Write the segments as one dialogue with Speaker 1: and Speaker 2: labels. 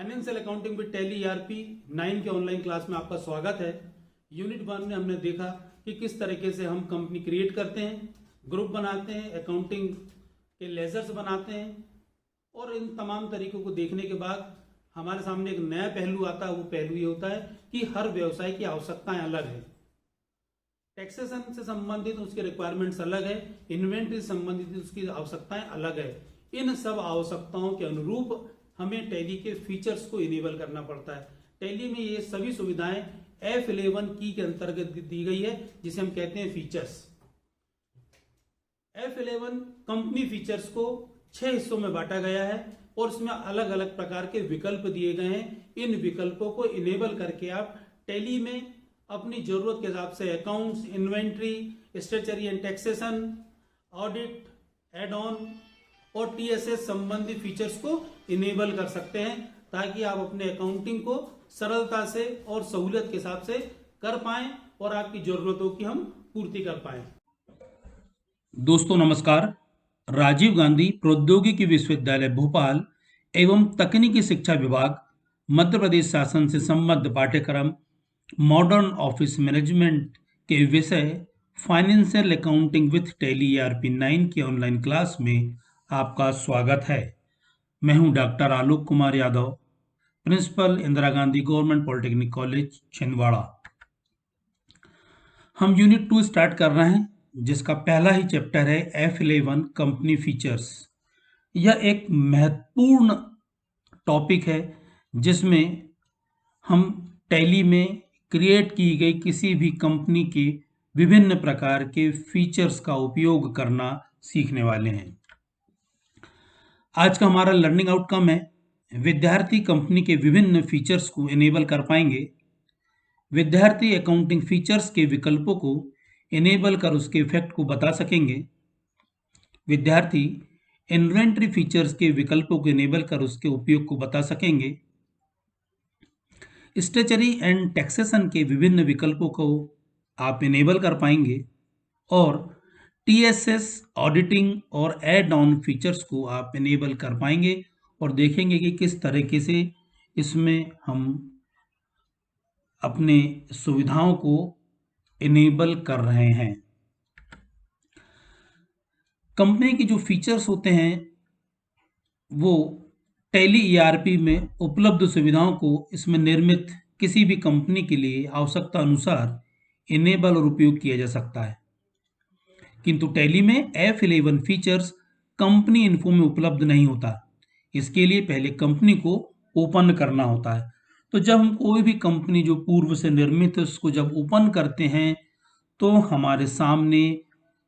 Speaker 1: Financial accounting with tally ERP 9 के online class में आपका स्वागत है। यूनिट 1 में हमने देखा कि किस तरीके से हम कंपनी क्रिएट करते हैं, ग्रुप बनाते हैं, अकाउंटिंग के लेजर्स बनाते हैं और इन तमाम तरीकों को देखने के बाद हमारे सामने एक नया पहलू आता है। वो पहलू ये होता है कि हर व्यवसाय की आवश्यकताएं अलग है। टैक्सेशन से संबंधित उसके रिक्वायरमेंट्स अलग है, इन्वेंट्री से संबंधित उसकी आवश्यकताएं अलग है। इन सब आवश्यकताओं के अनुरूप हमें टैली के फीचर्स को इनेबल करना पड़ता है। टैली में ये सभी सुविधाएं F11 की के अंतर्गत दी गई है, जिसे हम कहते हैं फीचर्स। F11 कंपनी फीचर्स को 6 हिस्सों में बांटा गया है और उसमें अलग अलग प्रकार के विकल्प दिए गए हैं। इन विकल्पों को इनेबल करके आप टैली में अपनी जरूरत के हिसाब से accounts, inventory, statutory and taxation, audit, add on और टीएसएस संबंधी फीचर्स को इनेबल कर सकते हैं, ताकि आप अपने अकाउंटिंग को सरलता से और सहूलियत के हिसाब से कर पाएं और आपकी जरूरतों की हम पूर्ति कर पाएं। दोस्तों नमस्कार। राजीव गांधी प्रौद्योगिकी विश्वविद्यालय भोपाल एवं तकनीकी शिक्षा विभाग मध्य प्रदेश शासन से संबद्ध पाठ्यक्रम मॉडर्न ऑफिस मैनेजमेंट के विषय financial accounting with tally ERP 9 की ऑनलाइन क्लास में आपका स्वागत है। मैं हूं doctor Alok Kumar Yadav, principal Indira Gandhi government polytechnic college Chhindwara. हम यूनिट 2 स्टार्ट कर रहे हैं, जिसका पहला ही चैप्टर है F11 कंपनी फीचर्स। यह एक महत्वपूर्ण टॉपिक है जिसमें हम टैली में क्रिएट की गई किसी भी कंपनी के विभिन्न प्रकार के फीचर्स का उपयोग करना सीखने वाले हैं। आज का हमारा लर्निंग आउटकम है, विद्यार्थी कंपनी के विभिन्न फीचर्स को इनेबल कर पाएंगे। विद्यार्थी अकाउंटिंग फीचर्स के विकल्पों को इनेबल कर उसके इफेक्ट को बता सकेंगे। विद्यार्थी इन्वेंट्री फीचर्स के विकल्पों को इनेबल कर उसके उपयोग को बता सकेंगे। स्ट्रक्चरी एंड टैक्सेशन के विभिन्न विकल्पों को आप इनेबल कर पाएंगे और टीएसएस, ऑडिटिंग और एड ऑन फीचर्स को आप इनेबल कर पाएंगे और देखेंगे कि किस तरीके से इसमें हम अपने सुविधाओं को इनेबल कर रहे हैं। कंपनी की जो फीचर्स होते हैं वो टैली ईआरपी में उपलब्ध सुविधाओं को इसमें निर्मित किसी भी कंपनी के लिए आवश्यकता अनुसार इनेबल और उपयोग किया जा सकता है। किंतु टैली में F11 फीचर्स कंपनी इन्फो में उपलब्ध नहीं होता। इसके लिए पहले कंपनी को ओपन करना होता है। तो जब हम कोई भी कंपनी जो पूर्व से निर्मित है उसको जब ओपन करते हैं तो हमारे सामने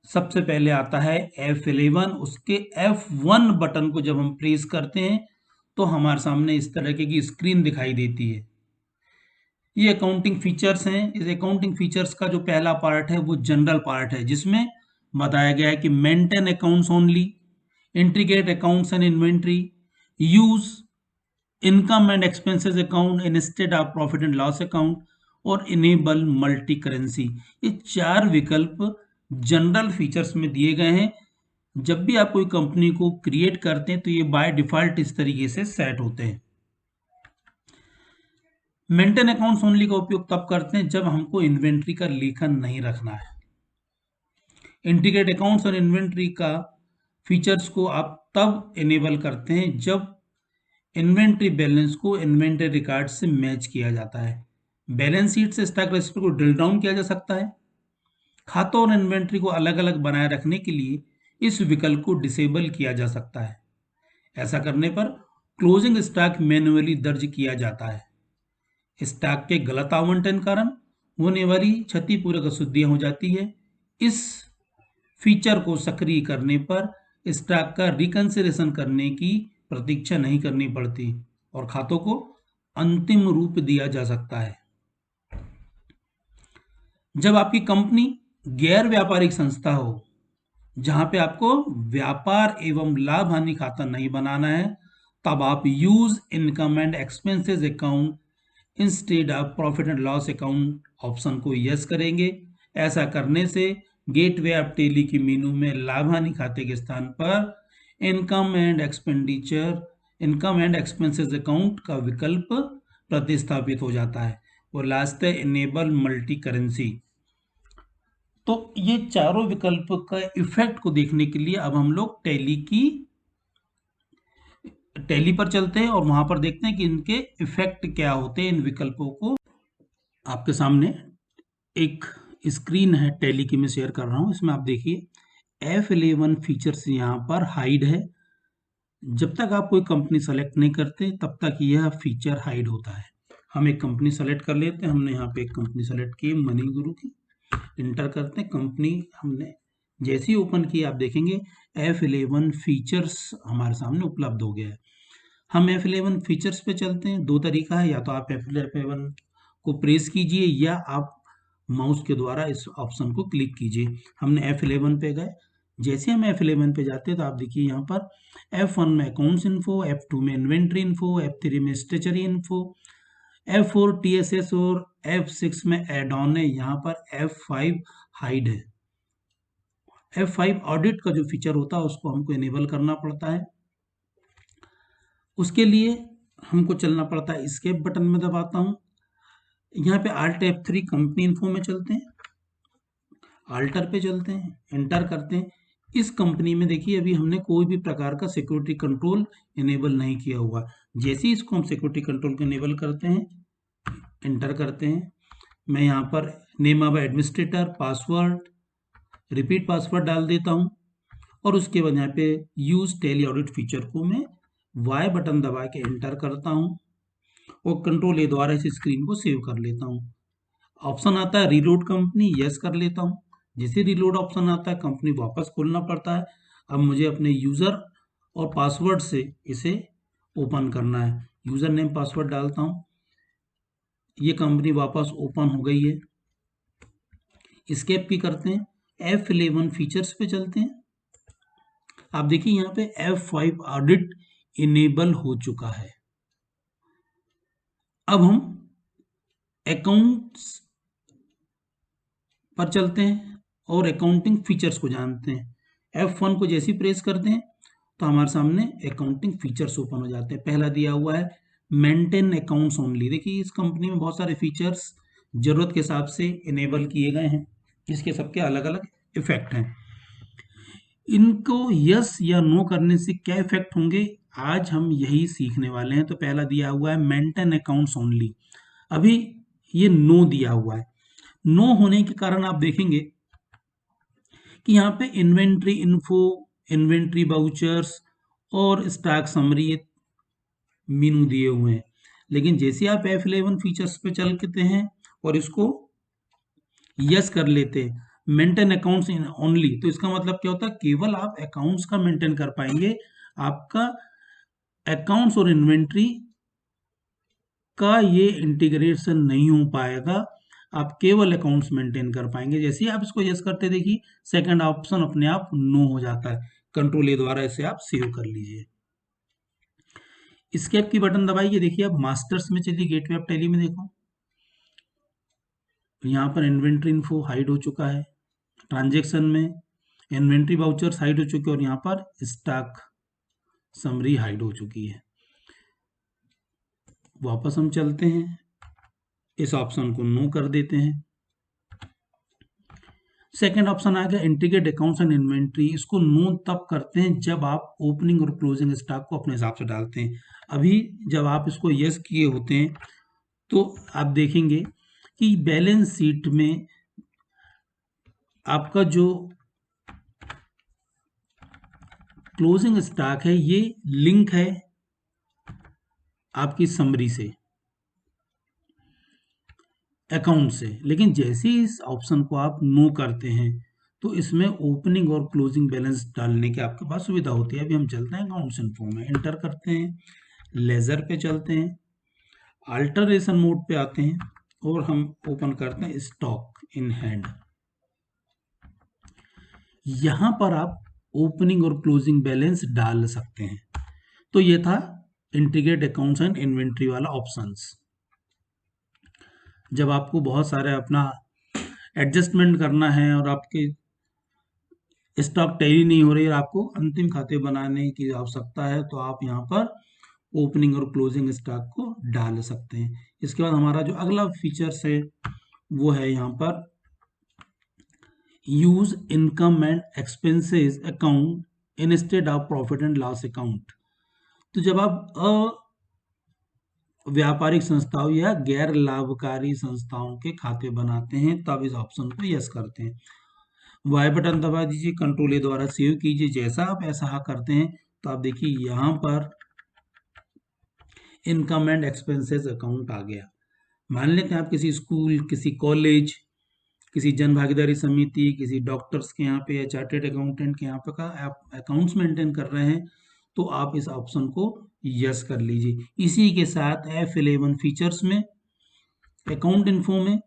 Speaker 1: सबसे पहले आता है F11। उसके F1 बटन को जब हम प्रेस करते हैं तो हमारे सामने इस तरह की स्क्रीन दिखाई देती है। ये अकाउंटिंग फीचर्स हैं। इस अकाउंटिंग फीचर्स का जो पहला पार्ट है वो जनरल पार्ट है, जिसमें बताया गया है कि maintain accounts only, integrate accounts and inventory, use income and expenses account instead of profit and loss account और इनेबल मल्टी करेंसी। ये 4 विकल्प जनरल फीचर्स में दिए गए हैं। जब भी आप कोई कंपनी को क्रिएट करते हैं तो ये बाय डिफॉल्ट इस तरीके से सेट होते हैं। मेंटेन अकाउंट्स ओनली का उपयोग तब करते हैं जब हमको इन्वेंट्री का लेखन नहीं रखना है। इंटीग्रेट अकाउंट्स और इन्वेंट्री का फीचर्स को आप तब इनेबल करते हैं जब इन्वेंट्री बैलेंस को इन्वेंट्री रिकॉर्ड से मैच किया जाता है। बैलेंस शीट से स्टॉक रजिस्टर को ड्रिल डाउन किया जा सकता है। खातों और इन्वेंट्री को अलग अलग बनाए रखने के लिए इस विकल्प को डिसेबल किया जा सकता है। ऐसा करने पर क्लोजिंग स्टॉक मैन्युअली दर्ज किया जाता है। स्टॉक के गलत आवंटन कारण होने वाली क्षतिपूरक अशुद्धियां हो जाती है। इस फीचर को सक्रिय करने पर स्टॉक का रिकंसिलेशन करने की प्रतीक्षा नहीं करनी पड़ती और खातों को अंतिम रूप दिया जा सकता है। जब आपकी कंपनी गैर व्यापारिक संस्था हो, जहां पे आपको व्यापार एवं लाभ हानि खाता नहीं बनाना है, तब आप use income and expenses account instead of profit and loss account option को यस करेंगे। ऐसा करने से गेटवे ऑफ टैली की मेनू में लाभ हानि खाते के स्थान पर income and expenditure income and expenses account का विकल्प प्रतिस्थापित हो जाता है। और लास्ट है इनेबल मल्टी करेंसी। तो ये चारों विकल्प का इफेक्ट को देखने के लिए अब हम लोग टैली पर चलते हैं और वहां पर देखते हैं कि इनके इफेक्ट क्या होते हैं इन विकल्पों को। आपके सामने एक स्क्रीन है टैली की, मैं शेयर कर रहा हूं। इसमें आप देखिए F11 फीचर्स यहाँ पर हाइड है। जब तक आप कोई कंपनी सेलेक्ट नहीं करते तब तक यह फीचर हाइड होता है। हम एक कंपनी सेलेक्ट कर लेते हैं। हमने यहाँ पे एक कंपनी सेलेक्ट की मनी गुरु की, इंटर करते हैं कंपनी। हमने जैसे ही ओपन किया आप देखेंगे F11 फीचर्स हमारे सामने उपलब्ध हो गया है। हम F11 फीचर्स पे चलते हैं। दो तरीका है, या तो आप F11 को प्रेस कीजिए या आप माउस के द्वारा इस ऑप्शन को क्लिक कीजिए। हमने F11 पे गए। जैसे हम F11 पे जाते हैं तो आप देखिए यहाँ पर F1 में अकाउंट्स इन्फो, F2 में इन्वेंट्री इन्फो, F3 में स्टेचरी इन्फो, F4 TSS और F6 में एड ऑन है। यहाँ पर F5 हाइड है। F5 ऑडिट का जो फीचर होता है उसको हमको इनेबल करना पड़ता है। उसके लिए हमको चलना पड़ता है, एस्केप बटन में दबाता हूँ। यहाँ पे Alt F3 कंपनी इन्फो में चलते हैं, आल्टर पे चलते हैं, एंटर करते हैं। इस कंपनी में देखिए अभी हमने कोई भी प्रकार का सिक्योरिटी कंट्रोल इनेबल नहीं किया हुआ। जैसे ही इसको हम सिक्योरिटी कंट्रोल को इनेबल करते हैं, एंटर करते हैं, मैं यहाँ पर name of administrator, password, repeat password डाल देता हूँ। और उसके बाद यहाँ पे यूज टैली ऑडिट फीचर को मैं Y बटन दबा के एंटर करता हूँ और कंट्रोल ए द्वारा इस स्क्रीन को सेव कर लेता हूँ। ऑप्शन आता है रीलोड कंपनी, यस कर लेता हूँ। जैसे रीलोड ऑप्शन आता है कंपनी वापस खोलना पड़ता है। अब मुझे अपने यूज़र और पासवर्ड से इसे ओपन करना है। यूज़र नेम पासवर्ड डालता हूँ, ये कंपनी वापस ओपन हो गई है। एस्केप की करते हैं, F11 फीचर्स पे चलते हैं। आप देखिए यहाँ पे F5 ऑडिट इनेबल हो चुका है। अब हम अकाउंट्स पर चलते हैं और अकाउंटिंग फीचर्स को जानते हैं। F1 को जैसे ही प्रेस करते हैं तो हमारे सामने अकाउंटिंग फीचर्स ओपन हो जाते हैं। पहला दिया हुआ है मेंटेन अकाउंट्स ओनली। देखिए इस कंपनी में बहुत सारे फीचर्स जरूरत के हिसाब से इनेबल किए गए हैं, इसके सबके अलग अलग इफेक्ट हैं। इनको यस या नो करने से क्या इफेक्ट होंगे, आज हम यही सीखने वाले हैं। तो पहला दिया हुआ है मेंटेन अकाउंट्स ओनली। अभी ये नो दिया हुआ है। नो होने के कारण आप देखेंगे कि यहाँ पे इन्वेंट्री इन्फो, इन्वेंट्री वाउचर्स और स्टॉक समरी मेनू दिए हुए हैं। लेकिन जैसे आप F11 फीचर्स पे चलते हैं और इसको यस कर लेते हैं, मेंटेन अकाउंट्स इन ओनली, तो इसका मतलब क्या होता है, केवल आप अकाउंट्स का मेंटेन कर पाएंगे। आपका अकाउंट्स और इन्वेंट्री का ये इंटीग्रेशन नहीं हो पाएगा। आप केवल अकाउंट्स मेंटेन कर पाएंगे। जैसे ही आप इसको यस करते देखिए सेकंड ऑप्शन अपने आप नो हो जाता है। कंट्रोल ए द्वारा इसे आप सेव कर लीजिए। एस्केप की बटन दबाइए। देखिए अब मास्टर्स में चलिए, गेटवे ऑफ टैली में देखो, यहाँ पर इन्वेंट्री इन्फो हाइड हो चुका है। ट्रांजेक्शन में इन्वेंट्री वाउचर्स हाइड हो चुके हैं और यहाँ पर स्टॉक समरी हाइड हो चुकी है। वापस हम चलते हैं, इस ऑप्शन को नो कर देते हैं। सेकेंड ऑप्शन आ गया इंटीग्रेट अकाउंट्स एंड इन्वेंट्री। इसको नो तब करते हैं जब आप ओपनिंग और क्लोजिंग स्टॉक को अपने हिसाब से डालते हैं। अभी जब आप इसको यस किए होते हैं तो आप देखेंगे कि बैलेंस शीट में आपका जो क्लोजिंग स्टॉक है ये लिंक है आपकी समरी से, अकाउंट से। लेकिन जैसे ही इस ऑप्शन को आप नो करते हैं तो इसमें ओपनिंग और क्लोजिंग बैलेंस डालने की आपके पास सुविधा होती है। अभी हम चलते हैं अकाउंट्स इन्फो में, एंटर करते हैं, लेजर पे चलते हैं, अल्टरेशन मोड पे आते हैं और हम ओपन करते हैं स्टॉक इन हैंड। यहां पर आप ओपनिंग और क्लोजिंग बैलेंस डाल सकते हैं। तो ये था इंटीग्रेट अकाउंट्स एंड इन्वेंट्री वाला ऑप्शंस। जब आपको बहुत सारे अपना एडजस्टमेंट करना है और आपके स्टॉक टैली नहीं हो रही है, आपको अंतिम खाते बनाने की आवश्यकता है, तो आप यहाँ पर ओपनिंग और क्लोजिंग स्टॉक को डाल सकते हैं। इसके बाद हमारा जो अगला फीचर्स है वो है यहाँ पर use income and expenses account instead of profit and loss account. तो जब आप व्यापारिक संस्थाओं या गैर लाभकारी संस्थाओं के खाते बनाते हैं तब इस ऑप्शन को यस करते हैं। वाई बटन दबा दीजिए, कंट्रोल ए द्वारा सेव कीजिए। जैसा आप ऐसा करते हैं तो आप देखिए यहाँ पर इनकम एंड एक्सपेंसेस अकाउंट आ गया। मान लेते हैं आप किसी स्कूल, किसी कॉलेज, किसी जन भागीदारी समिति, किसी डॉक्टर्स के यहाँ पे या चार्टेड अकाउंटेंट के यहाँ पे का आप अकाउंट्स मेंटेन कर रहे हैं तो आप इस ऑप्शन को यस कर लीजिए। इसी के साथ F11 फीचर्स में अकाउंट इन्फो में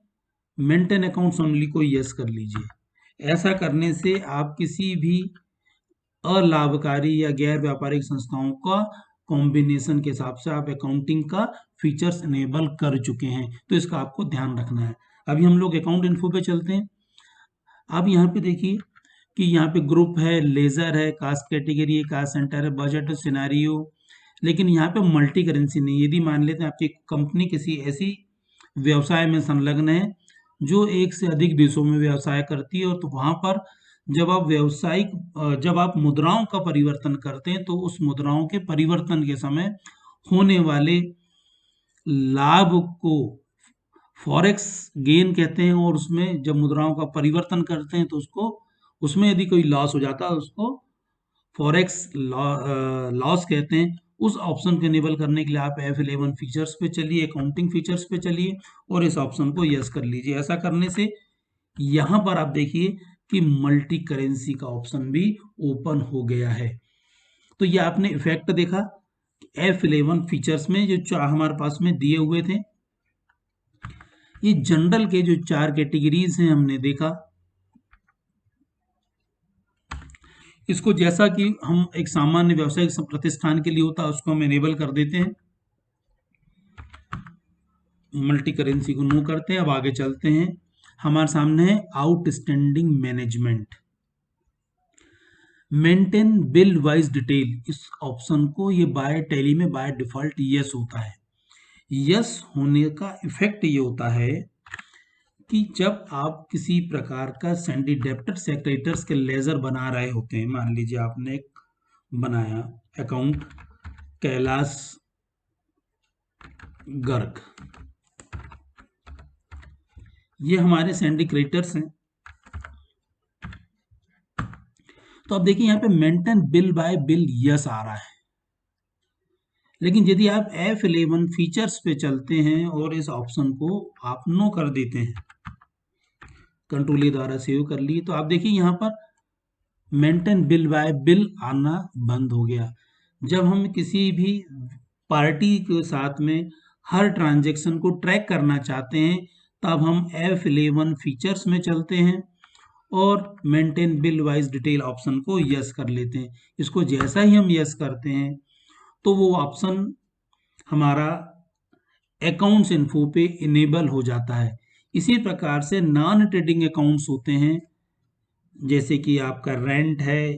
Speaker 1: मेंटेन अकाउंट्स ओनली को यस कर लीजिए। ऐसा करने से आप किसी भी अलाभकारी या गैर व्यापारिक संस्थाओं का कॉम्बिनेशन के हिसाब से आप अकाउंटिंग का फीचर्स इनेबल कर चुके हैं, तो इसका आपको ध्यान रखना है। अभी हम लोग अकाउंट इन्फो पे चलते हैं। अब यहाँ पे देखिए कि यहाँ पे ग्रुप है, लेजर है, कास्ट कैटेगरी है, कास्ट सेंटर है, बजट है, सिनेरियो, लेकिन यहाँ पे मल्टी करेंसी नहीं। यदि मान लेते हैं आपकी कंपनी किसी ऐसी व्यवसाय में संलग्न है जो एक से अधिक देशों में व्यवसाय करती है, और तो वहां पर जब आप मुद्राओं का परिवर्तन करते हैं तो उस मुद्राओं के परिवर्तन के समय होने वाले लाभ को फॉरेक्स गेन कहते हैं, और उसमें जब मुद्राओं का परिवर्तन करते हैं तो उसमें यदि कोई लॉस हो जाता है उसको फॉरेक्स लॉस कहते हैं। उस ऑप्शन को इनेबल करने के लिए आप F11 फीचर्स पे चलिए, अकाउंटिंग फीचर्स पे चलिए और इस ऑप्शन को यस कर लीजिए। ऐसा करने से यहाँ पर आप देखिए कि मल्टी करेंसी का ऑप्शन भी ओपन हो गया है। तो ये आपने इफेक्ट देखा F11 फीचर्स में जो हमारे पास में दिए हुए थे। ये जनरल के जो 4 कैटेगरीज हैं हमने देखा, इसको जैसा कि हम एक सामान्य व्यावसायिक प्रतिष्ठान के लिए होता है उसको हम इनेबल कर देते हैं, मल्टी करेंसी को नो करते हैं। अब आगे चलते हैं, हमारे सामने है outstanding management, maintain bill wise detail. इस ऑप्शन को ये बाय टैली में बाय डिफॉल्ट यस होता है। यस होने का इफेक्ट ये होता है कि जब आप किसी प्रकार का सैंडी डेप्टर सेक्रेटर्स के लेजर बना रहे होते हैं, मान लीजिए आपने एक बनाया अकाउंट कैलाश गर्ग, ये हमारे सैंडी क्रेडिटर्स हैं। तो अब देखिए यहाँ पे maintain bill by bill yes आ रहा है, लेकिन यदि आप F11 फीचर्स पे चलते हैं और इस ऑप्शन को आप नो कर देते हैं, कंट्रोल ए द्वारा सेव कर लिए, तो आप देखिए यहाँ पर मेंटेन बिल बाय बिल आना बंद हो गया। जब हम किसी भी पार्टी के साथ में हर ट्रांजैक्शन को ट्रैक करना चाहते हैं तब हम F11 फीचर्स में चलते हैं और maintain bill wise detail option को यस कर लेते हैं। इसको जैसा ही हम यस करते हैं तो वो ऑप्शन हमारा अकाउंट्स इन्फो पे इनेबल हो जाता है। इसी प्रकार से नॉन ट्रेडिंग अकाउंट्स होते हैं, जैसे कि आपका रेंट है,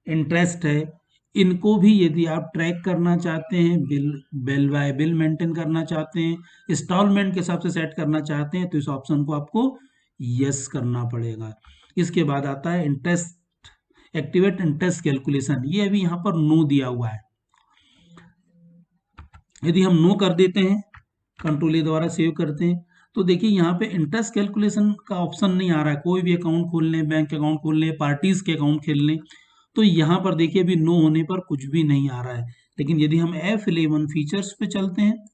Speaker 1: इंटरेस्ट है, इनको भी यदि आप ट्रैक करना चाहते हैं, बिल बाय बिल मेंटेन करना चाहते हैं, इंस्टॉलमेंट के हिसाब से सेट करना चाहते हैं, तो इस ऑप्शन को आपको यस करना पड़ेगा। इसके बाद आता है इंटरेस्ट, एक्टिवेट इंटरेस्ट कैलकुलेशन, ये अभी यहाँ पर नो दिया हुआ है। यदि हम नो कर देते हैं, कंट्रोल ए द्वारा सेव करते हैं, तो देखिए यहाँ पे इंटरेस्ट कैलकुलेशन का ऑप्शन नहीं आ रहा है। कोई भी अकाउंट खोल लें, बैंक अकाउंट खोल लें, पार्टीज के अकाउंट खोल लें, तो यहाँ पर देखिए अभी नो होने पर कुछ भी नहीं आ रहा है। लेकिन यदि हम F11 फीचर्स पे चलते हैं,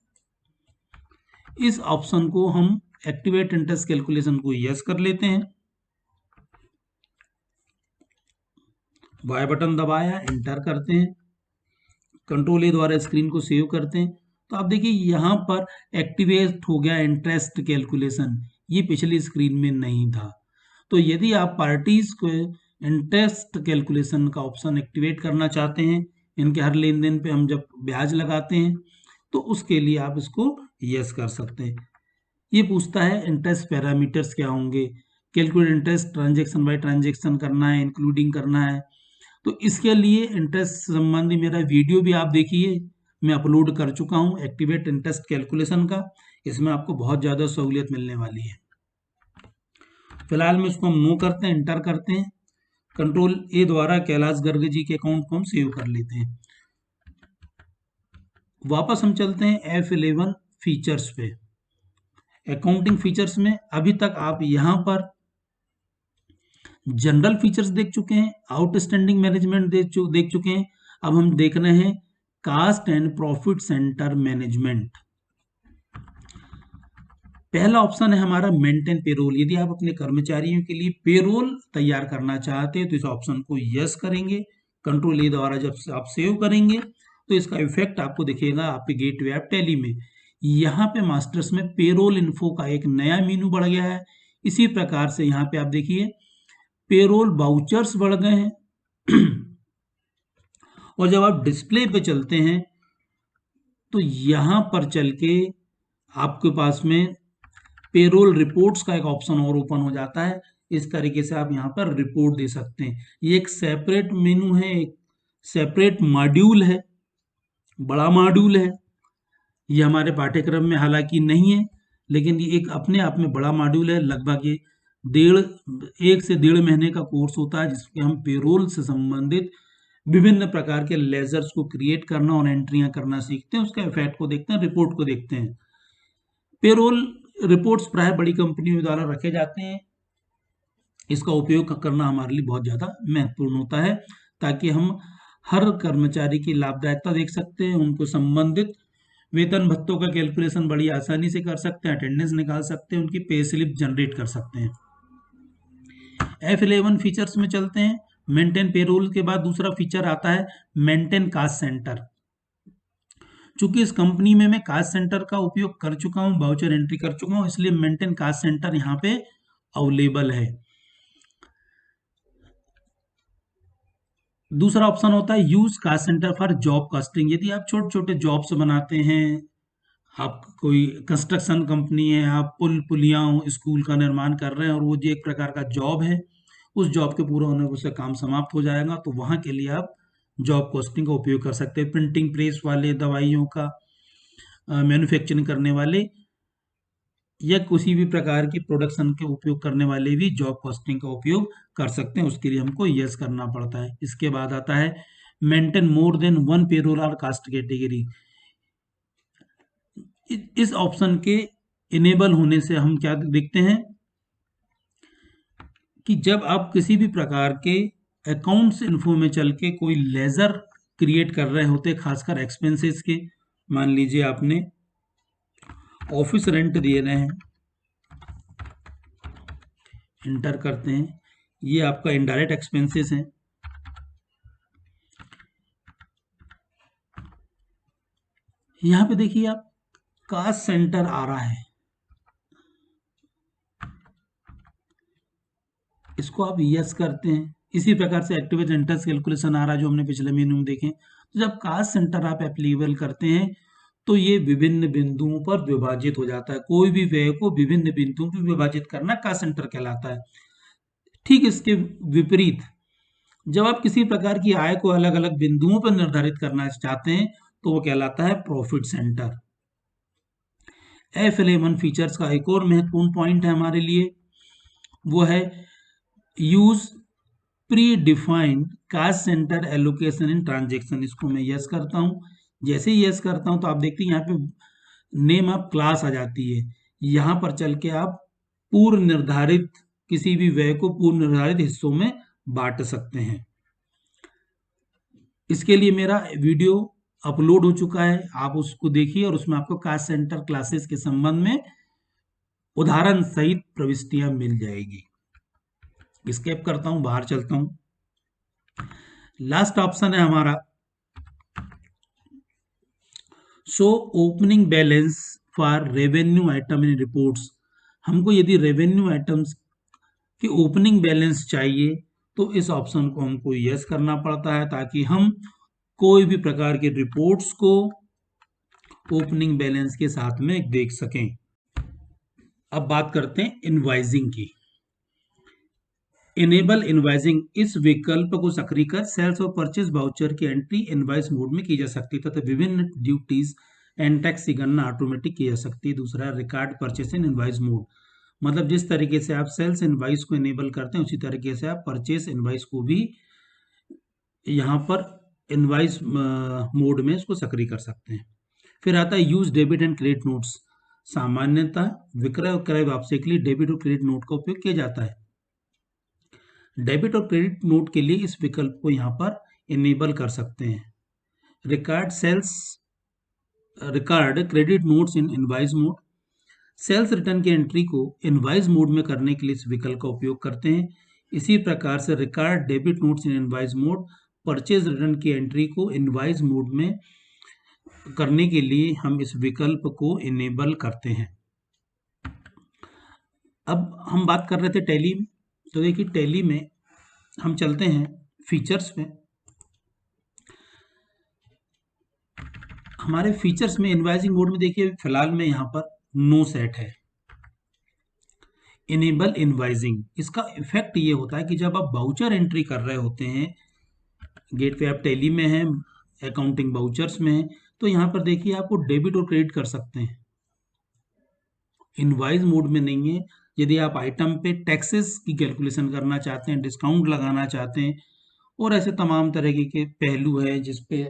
Speaker 1: इस ऑप्शन को हम एक्टिवेट इंटरेस्ट कैलकुलेशन को यस कर लेते हैं, वाई बटन दबाया, एंटर करते हैं, कंट्रोल ए द्वारा स्क्रीन को सेव करते हैं, तो आप देखिए यहाँ पर एक्टिवेट हो गया इंटरेस्ट कैलकुलेशन, ये पिछली स्क्रीन में नहीं था। तो यदि आप पार्टीज को इंटरेस्ट कैलकुलेशन का ऑप्शन एक्टिवेट करना चाहते हैं, इनके हर लेन देन पे हम जब ब्याज लगाते हैं, तो उसके लिए आप इसको यस कर सकते हैं। ये पूछता है इंटरेस्ट पैरामीटर्स क्या होंगे, calculate interest transaction by transaction करना है, इंक्लूडिंग करना है, तो इसके लिए इंटरेस्ट संबंधी मेरा वीडियो भी आप देखिए, मैं अपलोड कर चुका हूं एक्टिवेट इंटरेस्ट कैलकुलेशन का। इसमें आपको बहुत ज़्यादा सहूलियत मिलने वाली है। फिलहाल में इसको हम नो करते हैं, इंटर करते हैं। कंट्रोल ए द्वारा कैलाश गर्ग जी के अकाउंट को हम सेव कर लेते हैं। वापस हम चलते हैं F11 फीचर्स पे। अकाउंटिंग फीचर्स में अभी तक आप यहां पर जनरल फीचर्स देख चुके हैं, आउटस्टैंडिंग मैनेजमेंट देख चुके हैं। अब हम देख रहे हैं cost and profit centre management. पहला ऑप्शन है हमारा मेंटेन पेरोल। यदि आप अपने कर्मचारियों के लिए पेरोल तैयार करना चाहते हैं तो इस ऑप्शन को यस करेंगे। कंट्रोल ए द्वारा जब आप सेव करेंगे तो इसका इफेक्ट आपको दिखेगा आपके गेटवे ऐप टैली में। यहाँ पे मास्टर्स में पेरोल इन्फो का एक नया मेनू बढ़ गया है। इसी प्रकार से यहाँ पे आप देखिए पेरोल वाउचर्स बढ़ गए हैं। और जब आप डिस्प्ले पे चलते हैं तो यहां पर चल के आपके पास में पेरोल रिपोर्ट्स का एक ऑप्शन और ओपन हो जाता है। इस तरीके से आप यहां पर रिपोर्ट दे सकते हैं। ये एक सेपरेट मेनू है, एक सेपरेट मॉड्यूल है, बड़ा मॉड्यूल है। ये हमारे पाठ्यक्रम में हालांकि नहीं है, लेकिन ये एक अपने आप में बड़ा मॉड्यूल है। लगभग ये 1 से 1.5 महीने का कोर्स होता है जिसमें हम पेरोल से संबंधित विभिन्न प्रकार के लेजर्स को क्रिएट करना और एंट्रियां करना सीखते हैं, उसका इफेक्ट को देखते हैं, रिपोर्ट को देखते हैं। पेरोल रिपोर्ट्स प्राय बड़ी कंपनियों द्वारा रखे जाते हैं। इसका उपयोग करना हमारे लिए बहुत ज़्यादा महत्वपूर्ण होता है ताकि हम हर कर्मचारी की लाभदायकता देख सकते हैं, उनको संबंधित वेतन भत्तों का कैलकुलेशन बड़ी आसानी से कर सकते हैं, अटेंडेंस निकाल सकते हैं, उनकी पे स्लिप जनरेट कर सकते हैं। F11 फीचर्स में चलते हैं। मेंटेन पेरोल के बाद दूसरा फीचर आता है मेंटेन कास्ट सेंटर। चूंकि इस कंपनी में मैं कास्ट सेंटर का उपयोग कर चुका हूं, वाउचर एंट्री कर चुका हूं, इसलिए मेंटेन कास्ट सेंटर यहां पे अवेलेबल है। दूसरा ऑप्शन होता है use cost centre for job costing. यदि आप छोटे छोटे जॉब्स बनाते हैं, आप कोई कंस्ट्रक्शन कंपनी है, आप पुल पुलिया स्कूल का निर्माण कर रहे हैं और वो जो एक प्रकार का जॉब है, उस जॉब के पूरा होने से काम समाप्त हो जाएगा, तो वहां के लिए आप जॉब कॉस्टिंग का उपयोग कर सकते हैं। प्रिंटिंग प्रेस वाले, दवाइयों का मैन्युफैक्चरिंग करने वाले या किसी भी प्रकार की प्रोडक्शन के उपयोग करने वाले भी जॉब कॉस्टिंग का उपयोग कर सकते हैं। उसके लिए हमको यस करना पड़ता है। इसके बाद आता है मेंटेन मोर देन 1 पेरोल और कास्ट कैटेगरी। इस ऑप्शन के इनेबल होने से हम क्या देखते हैं कि जब आप किसी भी प्रकार के अकाउंट्स इन्फो में चल के कोई लेजर क्रिएट कर रहे होते, खासकर एक्सपेंसेस के, मान लीजिए आपने ऑफिस रेंट दिए रहे हैं, इंटर करते हैं, ये आपका इनडायरेक्ट एक्सपेंसेस है। यहां पे देखिए आप कास्ट सेंटर आ रहा है, इसको आप यस करते हैं। इसी प्रकार से एक्टिवेट इंटरेस्ट कैलकुलेशन आ रहा है जो हमने पिछले मेनू में देखे। तो जब कास्ट सेंटर आप एप्लीकेबल करते हैं तो ये विभिन्न बिंदुओं पर विभाजित हो जाता है। कोई भी व्यय को विभिन्न बिंदुओं पर विभाजित करना कास्ट सेंटर कहलाता है। ठीक इसके विपरीत जब आप किसी प्रकार की आय को अलग अलग बिंदुओं पर निर्धारित करना चाहते हैं तो वो कहलाता है प्रॉफिट सेंटर। F11 फीचर्स का एक और महत्वपूर्ण पॉइंट है हमारे लिए, वो है use pre defined cost centre allocation in transaction. इसको मैं यस करता हूं। जैसे ही यस करता हूं तो आप देखते हैं यहाँ पे नेम ऑफ क्लास आ जाती है। यहां पर चल के आप पूर्व निर्धारित किसी भी व्यय को पूर्व निर्धारित हिस्सों में बांट सकते हैं। इसके लिए मेरा वीडियो अपलोड हो चुका है, आप उसको देखिए और उसमें आपको कास्ट सेंटर क्लासेस के संबंध में उदाहरण सहित प्रविष्टियां मिल जाएगी। स्केप करता हूं, बाहर चलता हूं। लास्ट ऑप्शन है हमारा show opening balance for revenue item in reports. हमको यदि रेवेन्यू आइटम्स की ओपनिंग बैलेंस चाहिए तो इस ऑप्शन को हमको यस करना पड़ता है ताकि हम कोई भी प्रकार के रिपोर्ट्स को ओपनिंग बैलेंस के साथ में देख सकें। अब बात करते हैं इनवाइजिंग की। इनेबल इनवाइसिंग, इस विकल्प को सक्रिय कर सेल्स और परचेज वाउचर की एंट्री इनवाइस मोड में की जा सकती है तथा विभिन्न ड्यूटीज एंड टैक्स की गणना ऑटोमेटिक की जा सकती है। दूसरा, रिकॉर्ड परचेस इन इनवाइस मोड, मतलब जिस तरीके से आप सेल्स इनवाइस को इनेबल करते हैं उसी तरीके से आप परचेस इनवाइस को भी यहाँ पर इनवाइस मोड में इसको सक्रिय कर सकते हैं। फिर आता है use debit and credit notes. सामान्यतः विक्रय और क्रय वापसी के लिए डेबिट और क्रेडिट नोट का उपयोग किया जाता है। डेबिट और क्रेडिट नोट के लिए इस विकल्प को यहाँ पर इनेबल कर सकते हैं। Record credit notes in invoice mode, sales return की एंट्री को इनवाइस मोड में करने के लिए इस विकल्प का उपयोग करते हैं। इसी प्रकार से record debit notes in invoice mode, purchase return की एंट्री को इनवाइस मोड में करने के लिए हम इस विकल्प को इनेबल करते हैं। अब हम बात कर रहे थे टैली, तो देखिए टैली में हम चलते हैं फीचर्स में। हमारे फीचर्स में इनवाइसिंग मोड में देखिए फिलहाल में यहाँ पर नो सेट है। इनेबल इनवाइसिंग, इसका इफेक्ट ये होता है कि जब आप बाउचर एंट्री कर रहे होते हैं, गेट पे आप टैली में हैं, अकाउंटिंग बाउचर्स में हैं, तो यहाँ पर देखिए आपको डेबिट और क्रेडिट कर सकते हैं, इनवाइस मोड में नहीं है। यदि आप आइटम पे टैक्सेस की कैलकुलेशन करना चाहते हैं, डिस्काउंट लगाना चाहते हैं और ऐसे तमाम तरह के पहलू है जिसपे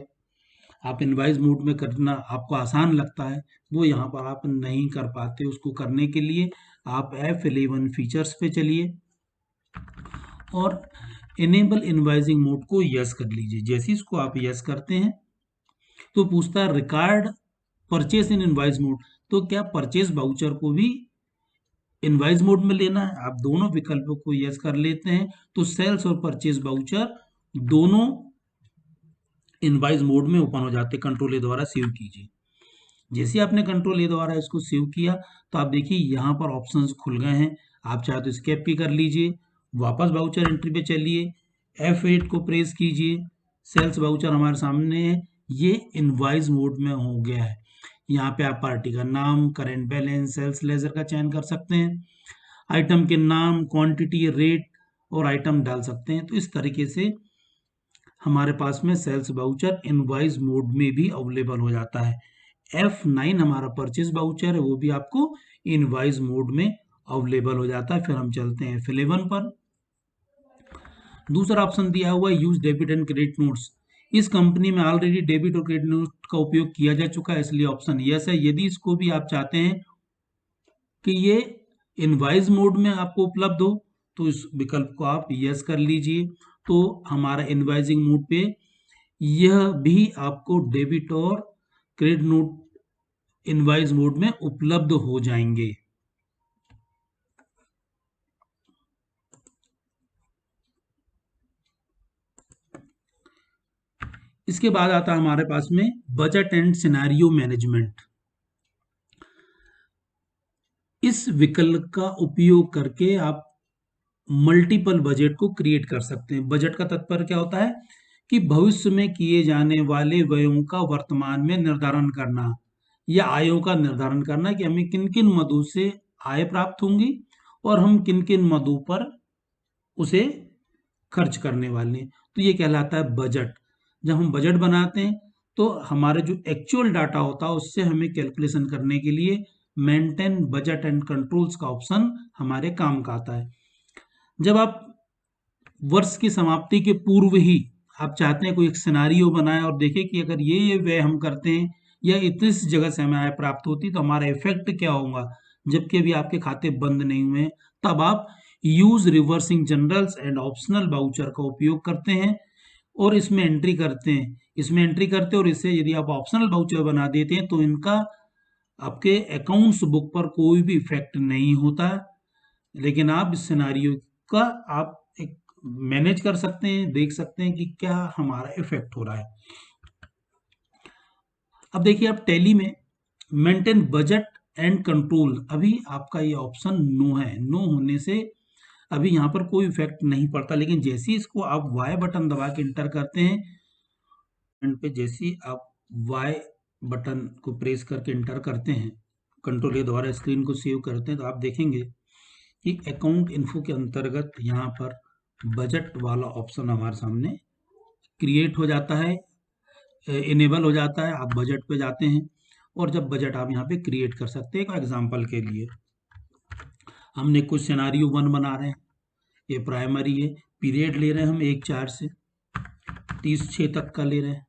Speaker 1: आप इनवाइस मोड में करना आपको आसान लगता है, वो यहाँ पर आप नहीं कर पाते। उसको करने के लिए आप F11 फीचर्स पे चलिए और इनेबल इनवाइसिंग मोड को यस कर लीजिए। जैसे इसको आप यस करते हैं तो पूछता है रिकॉर्ड परचेस इन इनवाइस मोड, तो क्या परचेस वाउचर को भी इनवाइस मोड में लेना है? आप दोनों विकल्पों को यस कर लेते हैं तो सेल्स और परचेस वाउचर दोनों इनवाइस मोड में ओपन हो जाते हैं। कंट्रोल ए द्वारा सेव कीजिए। जैसे आपने कंट्रोल ए द्वारा इसको सेव किया तो आप देखिए यहाँ पर ऑप्शंस खुल गए हैं। आप चाहे तो स्केप भी कर लीजिए, वापस वाउचर एंट्री पे चलिए, F8 को प्रेस कीजिए, सेल्स वाउचर हमारे सामने है, ये इनवाइस मोड में हो गया है। यहाँ पे आप पार्टी का नाम, करेंट बैलेंस, सेल्स लेजर का चयन कर सकते हैं, आइटम के नाम, क्वांटिटी, रेट और आइटम डाल सकते हैं। तो इस तरीके से हमारे पास में सेल्स वाउचर इनवाइस मोड में भी अवेलेबल हो जाता है। F9 हमारा परचेज वाउचर है, वो भी आपको इनवाइस मोड में अवेलेबल हो जाता है। फिर हम चलते हैं F11 पर। दूसरा ऑप्शन दिया हुआ है use debit and credit notes. इस कंपनी में ऑलरेडी डेबिट और क्रेडिट नोट का उपयोग किया जा चुका है, इसलिए ऑप्शन यस है। यदि इसको भी आप चाहते हैं कि ये इनवाइस मोड में आपको उपलब्ध हो तो इस विकल्प को आप यस कर लीजिए। तो हमारा इनवाइसिंग मोड पे यह भी आपको डेबिट और क्रेडिट नोट इनवाइस मोड में उपलब्ध हो जाएंगे। इसके बाद आता है हमारे पास में बजट एंड सिनेरियो मैनेजमेंट। इस विकल्प का उपयोग करके आप मल्टीपल बजट को क्रिएट कर सकते हैं। बजट का तात्पर्य क्या होता है कि भविष्य में किए जाने वाले व्ययों का वर्तमान में निर्धारण करना या आयों का निर्धारण करना कि हमें किन किन मदों से आय प्राप्त होंगी और हम किन किन मदों पर उसे खर्च करने वाले हैं। तो ये कहलाता है बजट। जब हम बजट बनाते हैं तो हमारे जो एक्चुअल डाटा होता है उससे हमें कैलकुलेशन करने के लिए मेंटेन बजट एंड कंट्रोल्स का ऑप्शन हमारे काम का आता है। जब आप वर्ष की समाप्ति के पूर्व ही आप चाहते हैं कोई एक सिनारियो बनाए और देखें कि अगर ये व्यय हम करते हैं या इतनी जगह से हमें आय प्राप्त होती तो हमारा इफेक्ट क्या होगा, जबकि अभी आपके खाते बंद नहीं हुए हैं, तब आप use reversing generals and optional voucher का उपयोग करते हैं और इसमें एंट्री करते हैं। इसमें एंट्री करते हैं और इसे यदि आप ऑप्शनल वाउचर बना देते हैं तो इनका आपके अकाउंट्स बुक पर कोई भी इफेक्ट नहीं होता, लेकिन आप इस सिनारियो का आप एक मैनेज कर सकते हैं, देख सकते हैं कि क्या हमारा इफेक्ट हो रहा है। अब देखिए आप टैली में मेंटेन बजट एंड कंट्रोल, अभी आपका ये ऑप्शन नो है। नो होने से अभी यहाँ पर कोई इफेक्ट नहीं पड़ता, लेकिन जैसे ही इसको आप वाई बटन दबा के इंटर करते हैं पे, जैसे ही आप वाई बटन को प्रेस करके इंटर करते हैं, कंट्रोल ए द्वारा स्क्रीन को सेव करते हैं, तो आप देखेंगे कि अकाउंट इन्फो के अंतर्गत यहाँ पर बजट वाला ऑप्शन हमारे सामने क्रिएट हो जाता है, इनेबल हो जाता है। आप बजट पे जाते हैं और जब बजट आप यहाँ पे क्रिएट कर सकते हैं। एक एग्जांपल के लिए हमने कुछ सिनारियो 1 बना रहे हैं, ये प्राइमरी है, पीरियड ले रहे हैं हम 1/4 से 30/6 तक का ले रहे हैं।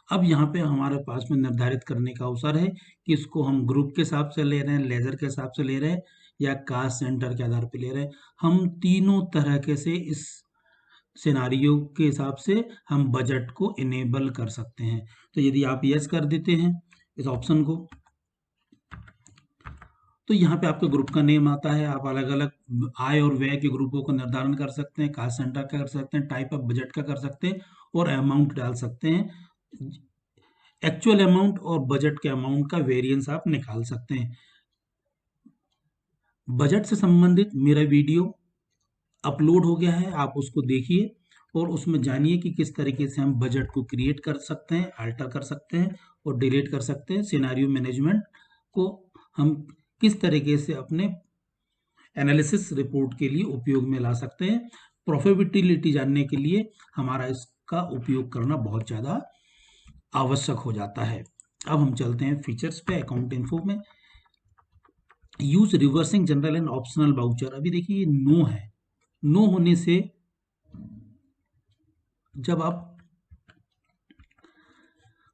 Speaker 1: अब यहाँ पे हमारे पास में निर्धारित करने का अवसर है कि इसको हम ग्रुप के हिसाब से ले रहे हैं, लेजर के हिसाब से ले रहे हैं या कास्ट सेंटर के आधार पे ले रहे हैं। हम तीनों तरह के से इस सिनारियो के हिसाब से हम बजट को इनेबल कर सकते हैं। तो यदि आप यस कर देते हैं इस ऑप्शन को, तो यहाँ पे आपके ग्रुप का नेम आता है। आप अलग अलग आय और व्यय के ग्रुपों को निर्धारण कर सकते हैं, कास्ट सेंटर का कर सकते हैं, टाइप ऑफ बजट का कर सकते हैं और अमाउंट डाल सकते हैं। एक्चुअल अमाउंट और बजट के अमाउंट का वेरिएंस आप निकाल सकते हैं। बजट से संबंधित मेरा वीडियो अपलोड हो गया है, आप उसको देखिए और उसमें जानिए कि किस तरीके से हम बजट को क्रिएट कर सकते हैं, अल्टर कर सकते हैं और डिलीट कर सकते हैं। सिनेरियो मैनेजमेंट को हम किस तरीके से अपने एनालिसिस रिपोर्ट के लिए उपयोग में ला सकते हैं। प्रॉफिटेबिलिटी जानने के लिए हमारा इसका उपयोग करना बहुत ज़्यादा आवश्यक हो जाता है। अब हम चलते हैं फीचर्स पे। अकाउंट इन्फो में use reversing general and optional voucher, अभी देखिए ये नो है। नो होने से जब आप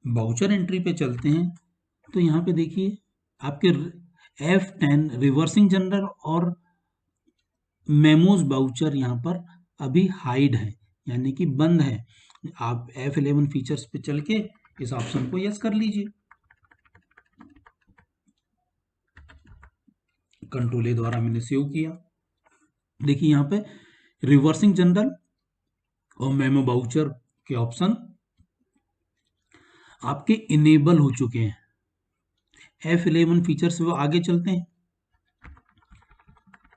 Speaker 1: वाउचर एंट्री पे चलते हैं तो यहाँ पे देखिए आपके F10 रिवर्सिंग जनरल और मेमोज वाउचर यहाँ पर अभी हाइड है, यानी कि बंद है। आप F11 फीचर्स पे चल के इस ऑप्शन को यस कर लीजिए। कंट्रोल ए द्वारा मैंने सेव किया। देखिए यहाँ पे रिवर्सिंग जनरल और मेमो वाउचर के ऑप्शन आपके इनेबल हो चुके हैं। F11 फीचर से वो आगे चलते हैं।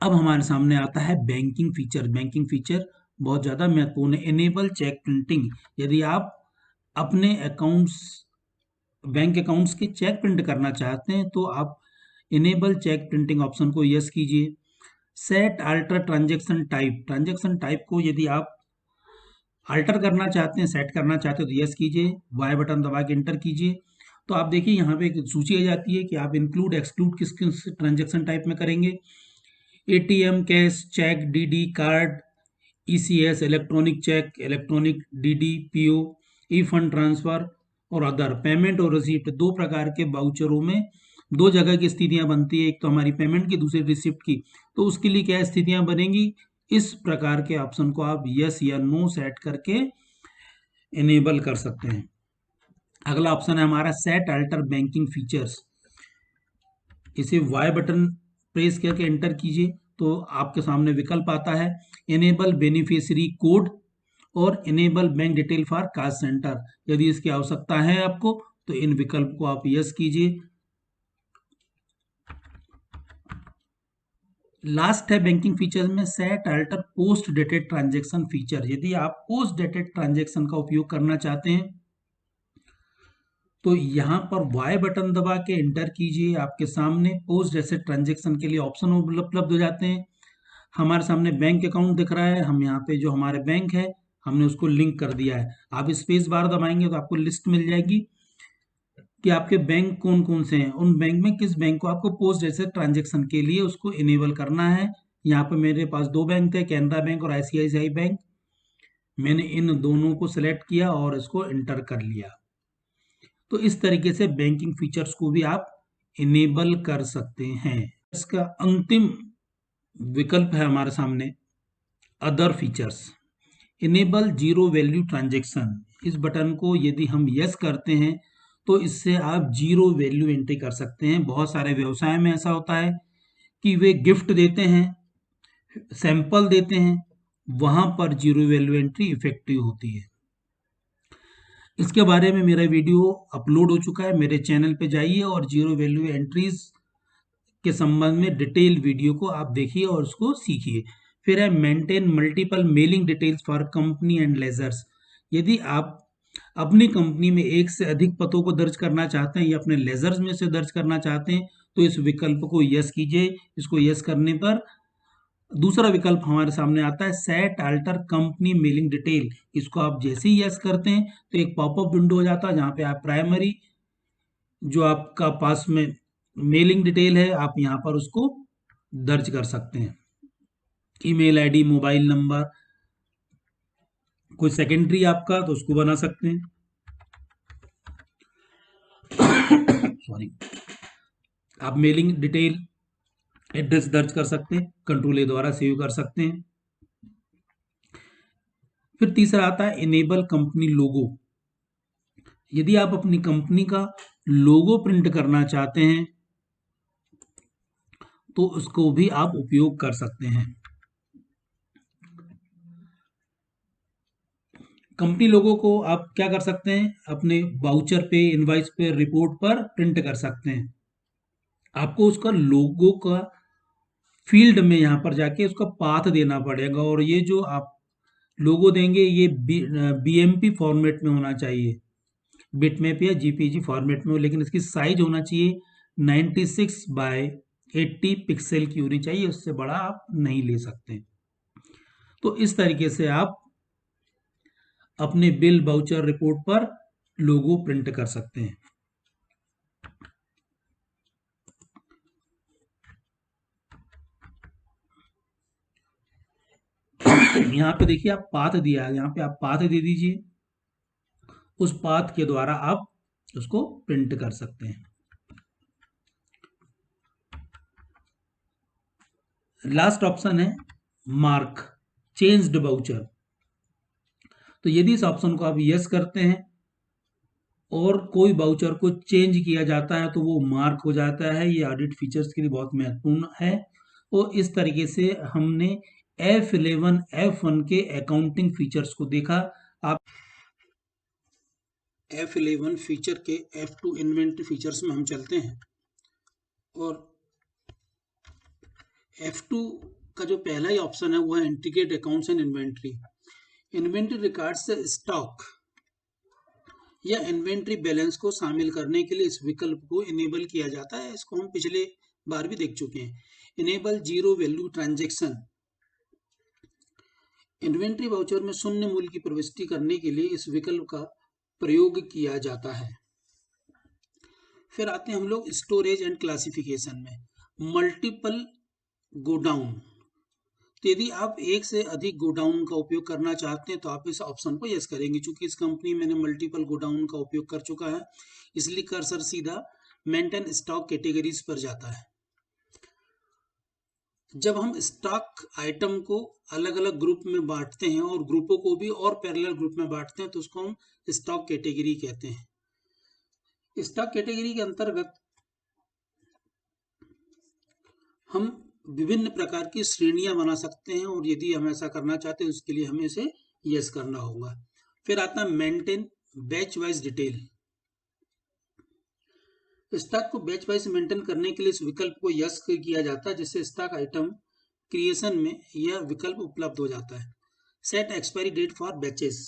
Speaker 1: अब हमारे सामने आता है बैंकिंग फीचर। बैंकिंग फीचर बहुत ज़्यादा महत्वपूर्ण है। इनेबल चेक प्रिंटिंग, यदि आप अपने अकाउंट्स बैंक अकाउंट्स के चेक प्रिंट करना चाहते हैं तो आप इनेबल चेक प्रिंटिंग ऑप्शन को यस कीजिए। Set alter transaction type, transaction type को यदि आप अल्टर करना चाहते हैं, सेट करना चाहते हैं तो यस कीजिए, वाई बटन दबा के एंटर कीजिए। तो आप देखिए यहाँ पे एक सूची आ जाती है कि आप इंक्लूड एक्सक्लूड किस किस ट्रांजेक्शन टाइप में करेंगे। ATM, cash, cheque, DD, card, ECS, electronic cheque, electronic DD, PO, e fund transfer और अदर। पेमेंट और रिसिप्ट, दो प्रकार के वाउचरों में दो जगह की स्थितियां बनती है, एक तो हमारी पेमेंट की, दूसरी रिसिप्ट की। तो उसके लिए क्या स्थितियां बनेंगी, इस प्रकार के ऑप्शन को आप यस या नो सेट करके इनेबल कर सकते हैं। अगला ऑप्शन है हमारा सेट अल्टर बैंकिंग फीचर्स। इसे वाई बटन प्रेस करके एंटर कीजिए तो आपके सामने विकल्प आता है इनेबल बेनिफिशियरी कोड और enable bank detail for cost centre. यदि इसकी आवश्यकता है आपको तो इन विकल्प को आप यस कीजिए। लास्ट है बैंकिंग फीचर में set alter post dated transaction feature. यदि आप पोस्ट डेटेड ट्रांजेक्शन का उपयोग करना चाहते हैं तो यहाँ पर वाई बटन दबा के एंटर कीजिए। आपके सामने पोस्ट डेटेड ट्रांजेक्शन के लिए ऑप्शन उपलब्ध हो जाते हैं। हमारे सामने बैंक अकाउंट दिख रहा है, हम यहाँ पे जो हमारे बैंक है हमने उसको लिंक कर दिया है। आप स्पेस बार दबाएंगे तो आपको लिस्ट मिल जाएगी कि आपके बैंक कौन कौन से हैं, उन बैंक में किस बैंक को आपको पोस्ट जैसे ट्रांजेक्शन के लिए उसको इनेबल करना है। यहाँ पे मेरे पास दो बैंक थे, कैनरा बैंक और ICICI बैंक। मैंने इन दोनों को सिलेक्ट किया और इसको इंटर कर लिया। तो इस तरीके से बैंकिंग फीचर्स को भी आप इनेबल कर सकते हैं। इसका अंतिम विकल्प है हमारे सामने other features. Enable zero value transaction, इस बटन को यदि हम यस करते हैं तो इससे आप जीरो वैल्यू एंट्री कर सकते हैं। बहुत सारे व्यवसाय में ऐसा होता है कि वे गिफ्ट देते हैं, सैंपल देते हैं, वहां पर जीरो वैल्यू एंट्री इफेक्टिव होती है। इसके बारे में मेरा वीडियो अपलोड हो चुका है, मेरे चैनल पे जाइए और जीरो वैल्यू एंट्रीज के संबंध में डिटेल वीडियो को आप देखिए और उसको सीखिए। फिर है maintain multiple mailing details for company and ledgers. यदि आप अपनी कंपनी में एक से अधिक पतों को दर्ज करना चाहते हैं या अपने लेजर्स में से दर्ज करना चाहते हैं तो इस विकल्प को यस कीजिए। इसको यस करने पर दूसरा विकल्प हमारे सामने आता है set alter company mailing detail. इसको आप जैसे ही यस करते हैं तो एक पॉपअप विंडो हो जाता है, जहां पे आप प्राइमरी जो आपका पास में मेलिंग डिटेल है आप यहां पर उसको दर्ज कर सकते हैं। ईमेल आईडी, मोबाइल नंबर, कोई सेकेंडरी आपका तो उसको बना सकते हैं। सॉरी, आप मेलिंग डिटेल एड्रेस दर्ज कर सकते हैं, कंट्रोल ए द्वारा सेव कर सकते हैं। फिर तीसरा आता है इनेबल कंपनी लोगो। यदि आप अपनी कंपनी का लोगो प्रिंट करना चाहते हैं तो उसको भी आप उपयोग कर सकते हैं। कंपनी लोगो को आप क्या कर सकते हैं, अपने वाउचर पे, इनवाइस पे, रिपोर्ट पर प्रिंट कर सकते हैं। आपको उसका लोगो का फील्ड में यहाँ पर जाके उसका पाथ देना पड़ेगा, और ये जो आप लोगो देंगे ये बीएमपी फॉर्मेट में होना चाहिए, बिटमैप या जीपीजी फॉर्मेट में हो, लेकिन इसकी साइज होना चाहिए 96 बाय 80 पिक्सल की होनी चाहिए, उससे बड़ा आप नहीं ले सकते। तो इस तरीके से आप अपने बिल, वाउचर, रिपोर्ट पर लोगो प्रिंट कर सकते हैं। यहाँ पे देखिए आप पाथ दिया है, यहाँ पे आप पाथ दे दीजिए, उस पाथ के द्वारा आप उसको प्रिंट कर सकते हैं। लास्ट ऑप्शन है मार्क चेंज्ड वाउचर। तो यदि इस ऑप्शन को आप यस करते हैं और कोई वाउचर को चेंज किया जाता है तो वो मार्क हो जाता है। ये ऑडिट फीचर्स के लिए बहुत महत्वपूर्ण है। तो इस तरीके से हमने F11 F1 के अकाउंटिंग फीचर्स को देखा। आप F11 फीचर के F2 इन्वेंट्री फीचर्स में हम चलते हैं, और F2 का जो पहला ही ऑप्शन है वो है integrate accounts and inventory. Inventory records से स्टॉक या इन्वेंट्री बैलेंस को शामिल करने के लिए इस विकल्प को इनेबल किया जाता है। इसको हम पिछले बार भी देख चुके हैं। Enable zero value transaction. Inventory voucher में शून्य मूल्य की प्रविष्टि करने के लिए इस विकल्प का प्रयोग किया जाता है। फिर आते हैं हम लोग स्टोरेज एंड क्लासिफिकेशन में। Multiple godown. तो यदि आप एक से अधिक गोडाउन का उपयोग करना चाहते हैं तो आप इस ऑप्शन को यस करेंगे। चूंकि इस कंपनी में मैंने मल्टीपल गोडाउन का उपयोग कर चुका है, इसलिए कर्सर सीधा मेंटेन स्टॉक कैटेगरीज पर जाता है। जब हम स्टॉक आइटम को अलग अलग ग्रुप में बांटते हैं और ग्रुपों को भी और पैरेलल ग्रुप में बांटते हैं तो उसको हम स्टॉक कैटेगरी कहते हैं। स्टॉक कैटेगरी के अंतर्गत हम विभिन्न प्रकार की श्रेणियां बना सकते हैं, और यदि हम ऐसा करना चाहते हैं उसके लिए हमें इसे यस करना होगा। फिर आता है maintain batch wise detail. Stock को बैच वाइज मेंटेन करने के लिए इस विकल्प को यस किया जाता है, जिससे स्टॉक आइटम क्रिएशन में यह विकल्प उपलब्ध हो जाता है। Set expiry date for batches.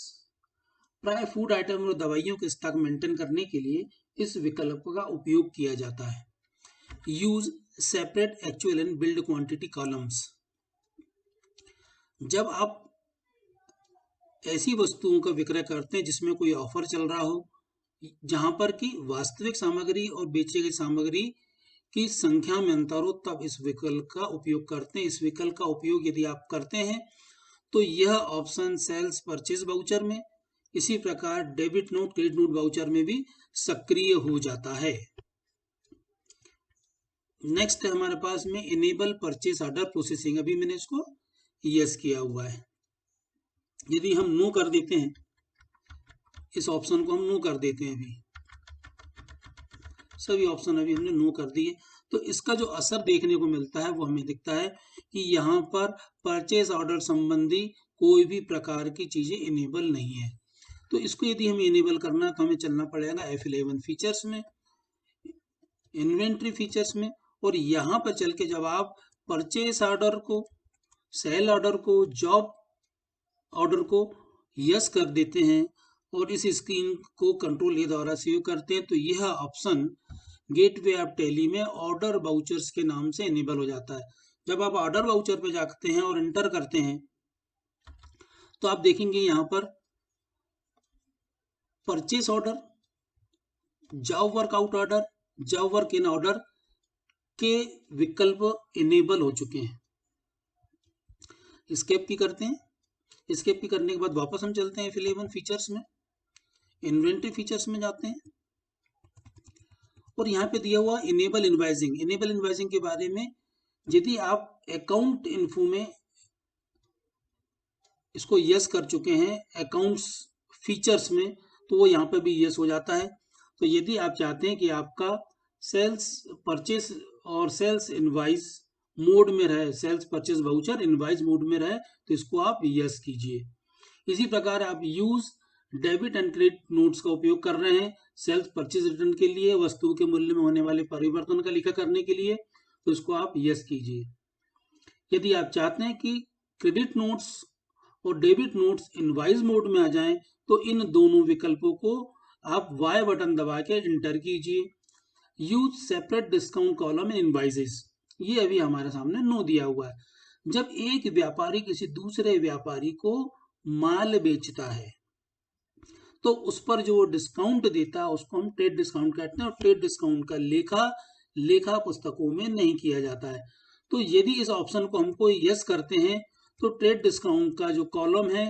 Speaker 1: प्राय फूड आइटम और दवाइयों के स्टॉक मेंटेन करने के लिए इस विकल्प का उपयोग किया जाता है। Use separate actual and build quantity columns. जब आप ऐसी वस्तुओं का विक्रय करते हैं जिसमें कोई ऑफर चल रहा हो, जहां पर कि वास्तविक सामग्री और बेची गई सामग्री की संख्या में अंतर हो, तब इस विकल्प का उपयोग करते हैं। इस विकल्प का उपयोग यदि आप करते हैं तो यह ऑप्शन सेल्स परचेज वाउचर में, इसी प्रकार debit note, credit note voucher में भी सक्रिय हो जाता है। नेक्स्ट है हमारे पास में इनेबल परचेस ऑर्डर प्रोसेसिंग। अभी मैंने इसको यस किया हुआ है। यदि हम नो कर देते हैं, इस ऑप्शन को हम नो कर देते हैं, अभी सभी ऑप्शन अभी हमने नो कर दिए, तो इसका जो असर देखने को मिलता है वो हमें दिखता है कि यहाँ पर परचेज ऑर्डर संबंधी कोई भी प्रकार की चीजें इनेबल नहीं है। तो इसको यदि हमें इनेबल करना है तो हमें चलना पड़ेगा F11 फीचर्स में, इन्वेंट्री फीचर्स में, और यहाँ पर चल के जब आप परचेज ऑर्डर को, सेल ऑर्डर को, जॉब ऑर्डर को यस कर देते हैं और इस स्क्रीन को कंट्रोल ए द्वारा सेव करते हैं, तो यह ऑप्शन गेटवे ऑफ टैली में ऑर्डर वाउचर्स के नाम से इनेबल हो जाता है। जब आप ऑर्डर वाउचर पे जाते हैं और एंटर करते हैं तो आप देखेंगे यहाँ पर purchase order, job workout order, job work in order के विकल्प इनेबल हो चुके हैं। स्केप की करते हैं। स्केप की करने के बाद वापस हम चलते हैं F11 फीचर्स में, इन्वेंट्री फीचर्स में जाते हैं और यहाँ पे दिया हुआ इनेबल इनवाइजिंग। इनेबल इनवाइजिंग के बारे में यदि आप अकाउंट इन्फो में इसको यस कर चुके हैं अकाउंट्स फीचर्स में, तो वो यहाँ पे भी यस हो जाता है। तो यदि आप चाहते हैं कि आपका सेल्स परचेस और सेल्स इनवाइस मोड में रहे, sales purchase voucher invoice mode में रहे, तो इसको आप यस कीजिए। इसी प्रकार आप use debit and credit notes का उपयोग कर रहे हैं सेल्स परचेज रिटर्न के लिए, वस्तु के मूल्य में होने वाले परिवर्तन का लिखा करने के लिए, तो इसको आप यस कीजिए। यदि आप चाहते हैं कि क्रेडिट नोट्स और डेबिट नोट्स इनवाइस मोड में आ जाएं, तो इन दोनों विकल्पों को आप वाई बटन दबा के इंटर कीजिए। Use separate discount column in invoices, ये अभी हमारे सामने नो दिया हुआ है। जब एक व्यापारी किसी दूसरे व्यापारी को माल बेचता है तो उस पर जो डिस्काउंट देता है उसको हम ट्रेड डिस्काउंट कहते हैं, और ट्रेड डिस्काउंट का लेखा पुस्तकों में नहीं किया जाता है। तो यदि इस ऑप्शन को हमको यस करते हैं तो ट्रेड डिस्काउंट का जो कॉलम है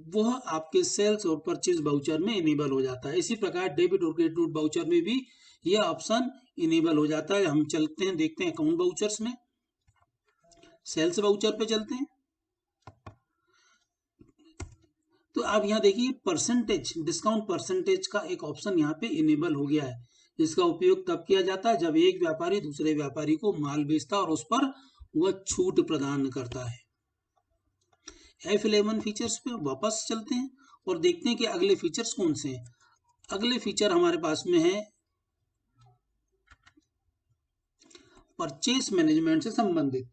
Speaker 1: वह आपके सेल्स और परचेज वाउचर में इनेबल हो जाता है। इसी प्रकार डेबिट और क्रेडिट नोट वाउचर में भी यह ऑप्शन इनेबल हो जाता है। हम चलते हैं, देखते हैं अकाउंट वाउचर्स में, सेल्स वाउचर पे चलते हैं। तो आप यहाँ देखिए परसेंटेज, डिस्काउंट परसेंटेज का एक ऑप्शन यहाँ पे इनेबल हो गया है। इसका उपयोग तब किया जाता है जब एक व्यापारी दूसरे व्यापारी को माल बेचता है और उस पर वह छूट प्रदान करता है। F11 फीचर्स पे वापस चलते हैं और देखते हैं कि अगले फीचर्स कौन से हैं। अगले फीचर हमारे पास में है परचेस मैनेजमेंट से संबंधित।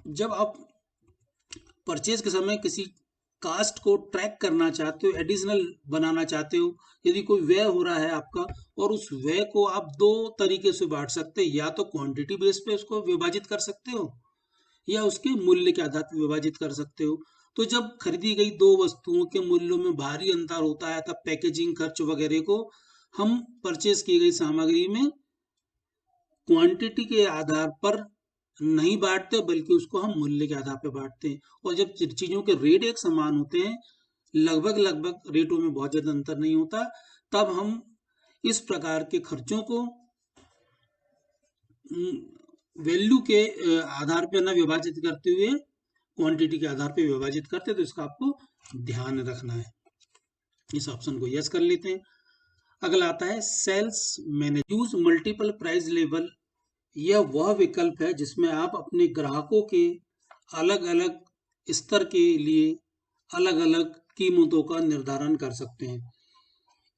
Speaker 1: जब आप परचेज के समय किसी कास्ट को ट्रैक करना चाहते हो, एडिशनल बनाना चाहते हो, यदि कोई व्यय हो रहा है आपका और उस व्यय को आप दो तरीके से बांट सकते हैं, या तो क्वांटिटी बेस पे उसको विभाजित कर सकते हो या उसके मूल्य के आधार पर विभाजित कर सकते हो। तो जब खरीदी गई दो वस्तुओं के मूल्यों में भारी अंतर होता है तब पैकेजिंग खर्च वगैरह को हम परचेज की गई सामग्री में क्वांटिटी के आधार पर नहीं बांटते बल्कि उसको हम मूल्य के आधार पर बांटते हैं। और जब चीजों के रेट एक समान होते हैं, लगभग रेटों में बहुत ज्यादा अंतर नहीं होता, तब हम इस प्रकार के खर्चों को वैल्यू के आधार पर न विभाजित करते हुए क्वांटिटी के आधार पर विभाजित करते हैं। तो इसका आपको ध्यान रखना है। इस ऑप्शन को यस कर लेते हैं। अगला आता है sales manage, use multiple price level. यह वह विकल्प है जिसमें आप अपने ग्राहकों के अलग अलग स्तर के लिए अलग अलग कीमतों का निर्धारण कर सकते हैं।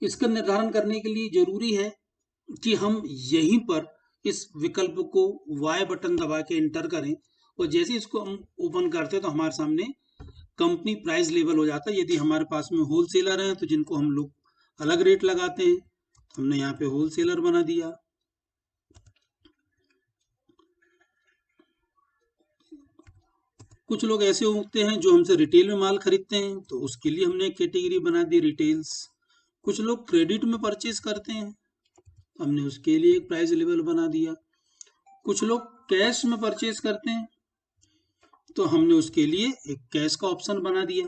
Speaker 1: इसका निर्धारण करने के लिए जरूरी है कि हम यहीं पर इस विकल्प को वाई बटन दबा के इंटर करें और जैसे इसको हम ओपन करते हैं तो हमारे सामने कंपनी प्राइस लेवल हो जाता है। यदि हमारे पास में होलसेलर हैं तो जिनको हम लोग अलग रेट लगाते हैं, हमने यहाँ पे होलसेलर बना दिया। कुछ लोग ऐसे होते हैं जो हमसे रिटेल में माल खरीदते हैं, तो उसके लिए हमने एक कैटेगरी बना दी रिटेल्स। कुछ लोग क्रेडिट में परचेज करते हैं, तो हमने उसके लिए एक प्राइस लेवल बना दिया। कुछ लोग कैश में परचेज करते हैं, तो हमने उसके लिए एक कैश का ऑप्शन बना दिया।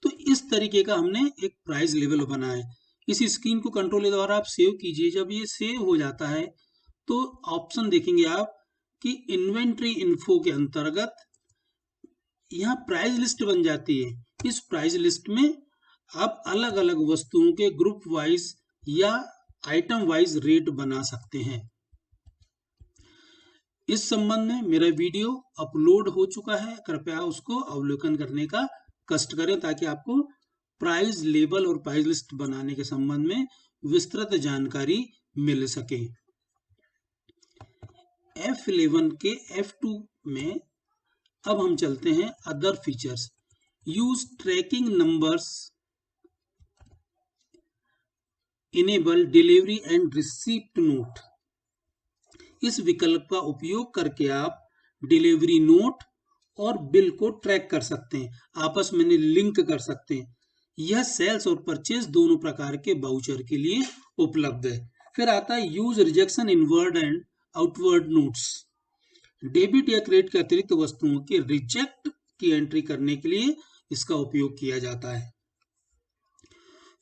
Speaker 1: तो इस तरीके का हमने एक प्राइस लेवल बनाया है। इस स्क्रीन को कंट्रोल के द्वारा आप सेव कीजिए। जब ये सेव हो जाता है तो ऑप्शन देखेंगे आप कि इन्वेंट्री इन्फो के अंतर्गत यहाँ प्राइस लिस्ट बन जाती है। इस प्राइस लिस्ट में आप अलग अलग वस्तुओं के ग्रुप वाइज या आइटम वाइज रेट बना सकते हैं। इस संबंध में मेरा वीडियो अपलोड हो चुका है, कृपया उसको अवलोकन करने का कष्ट करें ताकि आपको प्राइस लेबल और प्राइस लिस्ट बनाने के संबंध में विस्तृत जानकारी मिल सके। F11 के F2 में अब हम चलते हैं other features. Use tracking numbers enable delivery and receipt note. इस विकल्प का उपयोग करके आप डिलीवरी नोट और बिल को ट्रैक कर सकते हैं, आपस में लिंक कर सकते हैं। यह सेल्स और परचेज दोनों प्रकार के वाउचर के लिए उपलब्ध है। फिर आता है use rejection inward and outward notes. Debit या क्रेडिट के अतिरिक्त वस्तुओं के रिजेक्ट की एंट्री करने के लिए इसका उपयोग किया जाता है।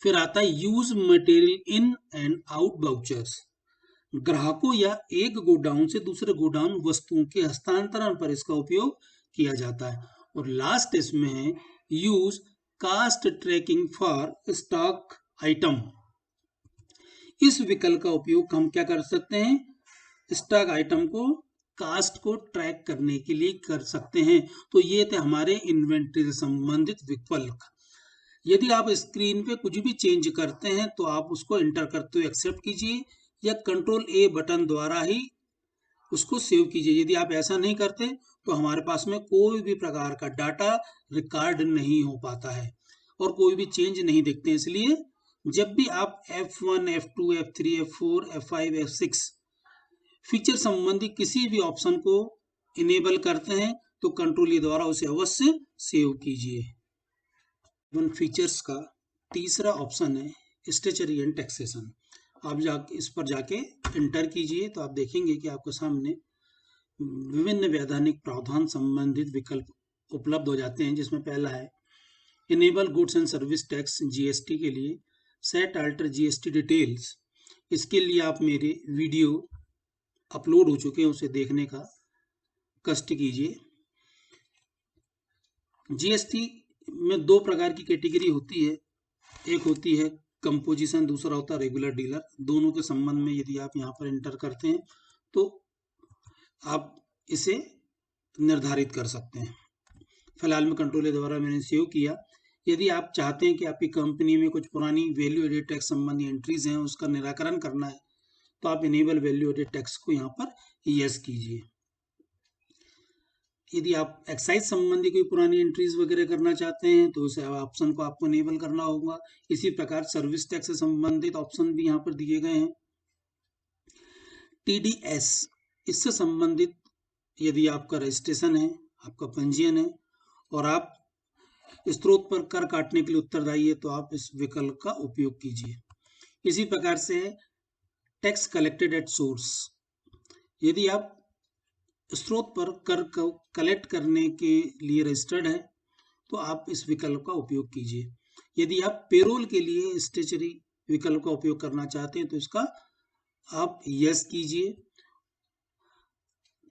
Speaker 1: फिर आता है use material in and out vouchers. ग्राहकों या एक गोडाउन से दूसरे गोडाउन वस्तुओं के हस्तांतरण पर इसका उपयोग किया जाता है। और लास्ट इसमें है use cost tracking for stock item. इस विकल्प का उपयोग हम क्या कर सकते हैं, स्टॉक आइटम को कास्ट को ट्रैक करने के लिए कर सकते हैं। तो ये थे हमारे इन्वेंट्री से संबंधित विकल्प। यदि आप स्क्रीन पे कुछ भी चेंज करते हैं तो आप उसको एंटर करते हुए एक्सेप्ट कीजिए या कंट्रोल ए बटन द्वारा ही उसको सेव कीजिए। यदि आप ऐसा नहीं करते तो हमारे पास में कोई भी प्रकार का डाटा रिकॉर्ड नहीं हो पाता है और कोई भी चेंज नहीं दिखते हैं। इसलिए जब भी आप F1, F2, F3, F4, F5, F6 feature संबंधी किसी भी ऑप्शन को इनेबल करते हैं तो कंट्रोल ए द्वारा उसे अवश्य सेव कीजिए। फीचर्स का तीसरा ऑप्शन है स्टेचरी एंड टैक्सेशन। आप इस पर जाके एंटर कीजिए तो आप देखेंगे कि आपके सामने विभिन्न वैधानिक प्रावधान संबंधित विकल्प उपलब्ध हो जाते हैं, जिसमें पहला है enable goods and service tax GST के लिए सेट अल्टर जीएसटी डिटेल्स। इसके लिए आप मेरे वीडियो अपलोड हो चुके हैं, उसे देखने का कष्ट कीजिए। जीएसटी में दो प्रकार की कैटेगरी होती है, एक होती है कंपोजिशन, दूसरा होता है रेगुलर डीलर। दोनों के संबंध में यदि आप यहाँ पर एंटर करते हैं तो आप इसे निर्धारित कर सकते हैं। फिलहाल में कंट्रोल ए द्वारा मैंने सेव किया। यदि आप चाहते हैं कि आपकी कंपनी में कुछ पुरानी वैल्यू एडेड टैक्स संबंधी एंट्रीज हैं, उसका निराकरण करना है, तो आप इनेबल वैल्यू एडेड टैक्स को यहाँ पर यस कीजिए। यदि आप एक्साइज संबंधी कोई पुरानी एंट्रीज वगैरह करना चाहते हैं तो उस ऑप्शन को आपको इनेबल करना होगा। इसी प्रकार सर्विस टैक्स से संबंधित ऑप्शन भी यहाँ पर दिए गए हैं। टीडीएस, इससे संबंधित यदि आपका रजिस्ट्रेशन है, आपका पंजीयन है और आप स्रोत पर कर काटने के लिए उत्तरदायी है तो आप इस विकल्प का उपयोग कीजिए। इसी प्रकार से टैक्स कलेक्टेड एट सोर्स, यदि आप स्रोत पर कर कलेक्ट करने के लिए रजिस्टर्ड है तो आप इस विकल्प का उपयोग कीजिए। यदि आप पेरोल के लिए स्टेचरी विकल्प का उपयोग करना चाहते हैं तो इसका आप यस कीजिए।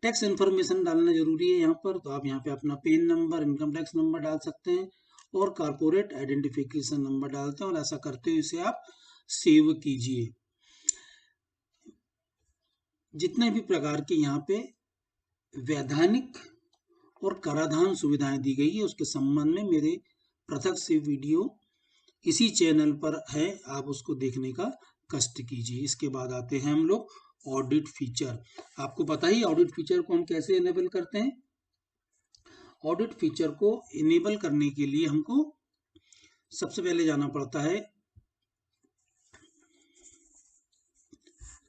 Speaker 1: टैक्स इन्फॉर्मेशन डालना जरूरी है यहाँ पर, तो आप यहाँ पे अपना PAN number, income tax number डाल सकते हैं और कारपोरेट आइडेंटिफिकेशन नंबर डालते हैं और ऐसा करते हुए इसे आप सेव कीजिए। जितने भी प्रकार के यहाँ पे वैधानिक और कराधान सुविधाएं दी गई है उसके संबंध में मेरे पृथक से वीडियो इसी चैनल पर है, आप उसको देखने का कष्ट कीजिए। इसके बाद आते हैं हम लोग ऑडिट फीचर। आपको पता ही ऑडिट फीचर को हम कैसे इनेबल करते हैं। ऑडिट फीचर को इनेबल करने के लिए हमको सबसे पहले जाना पड़ता है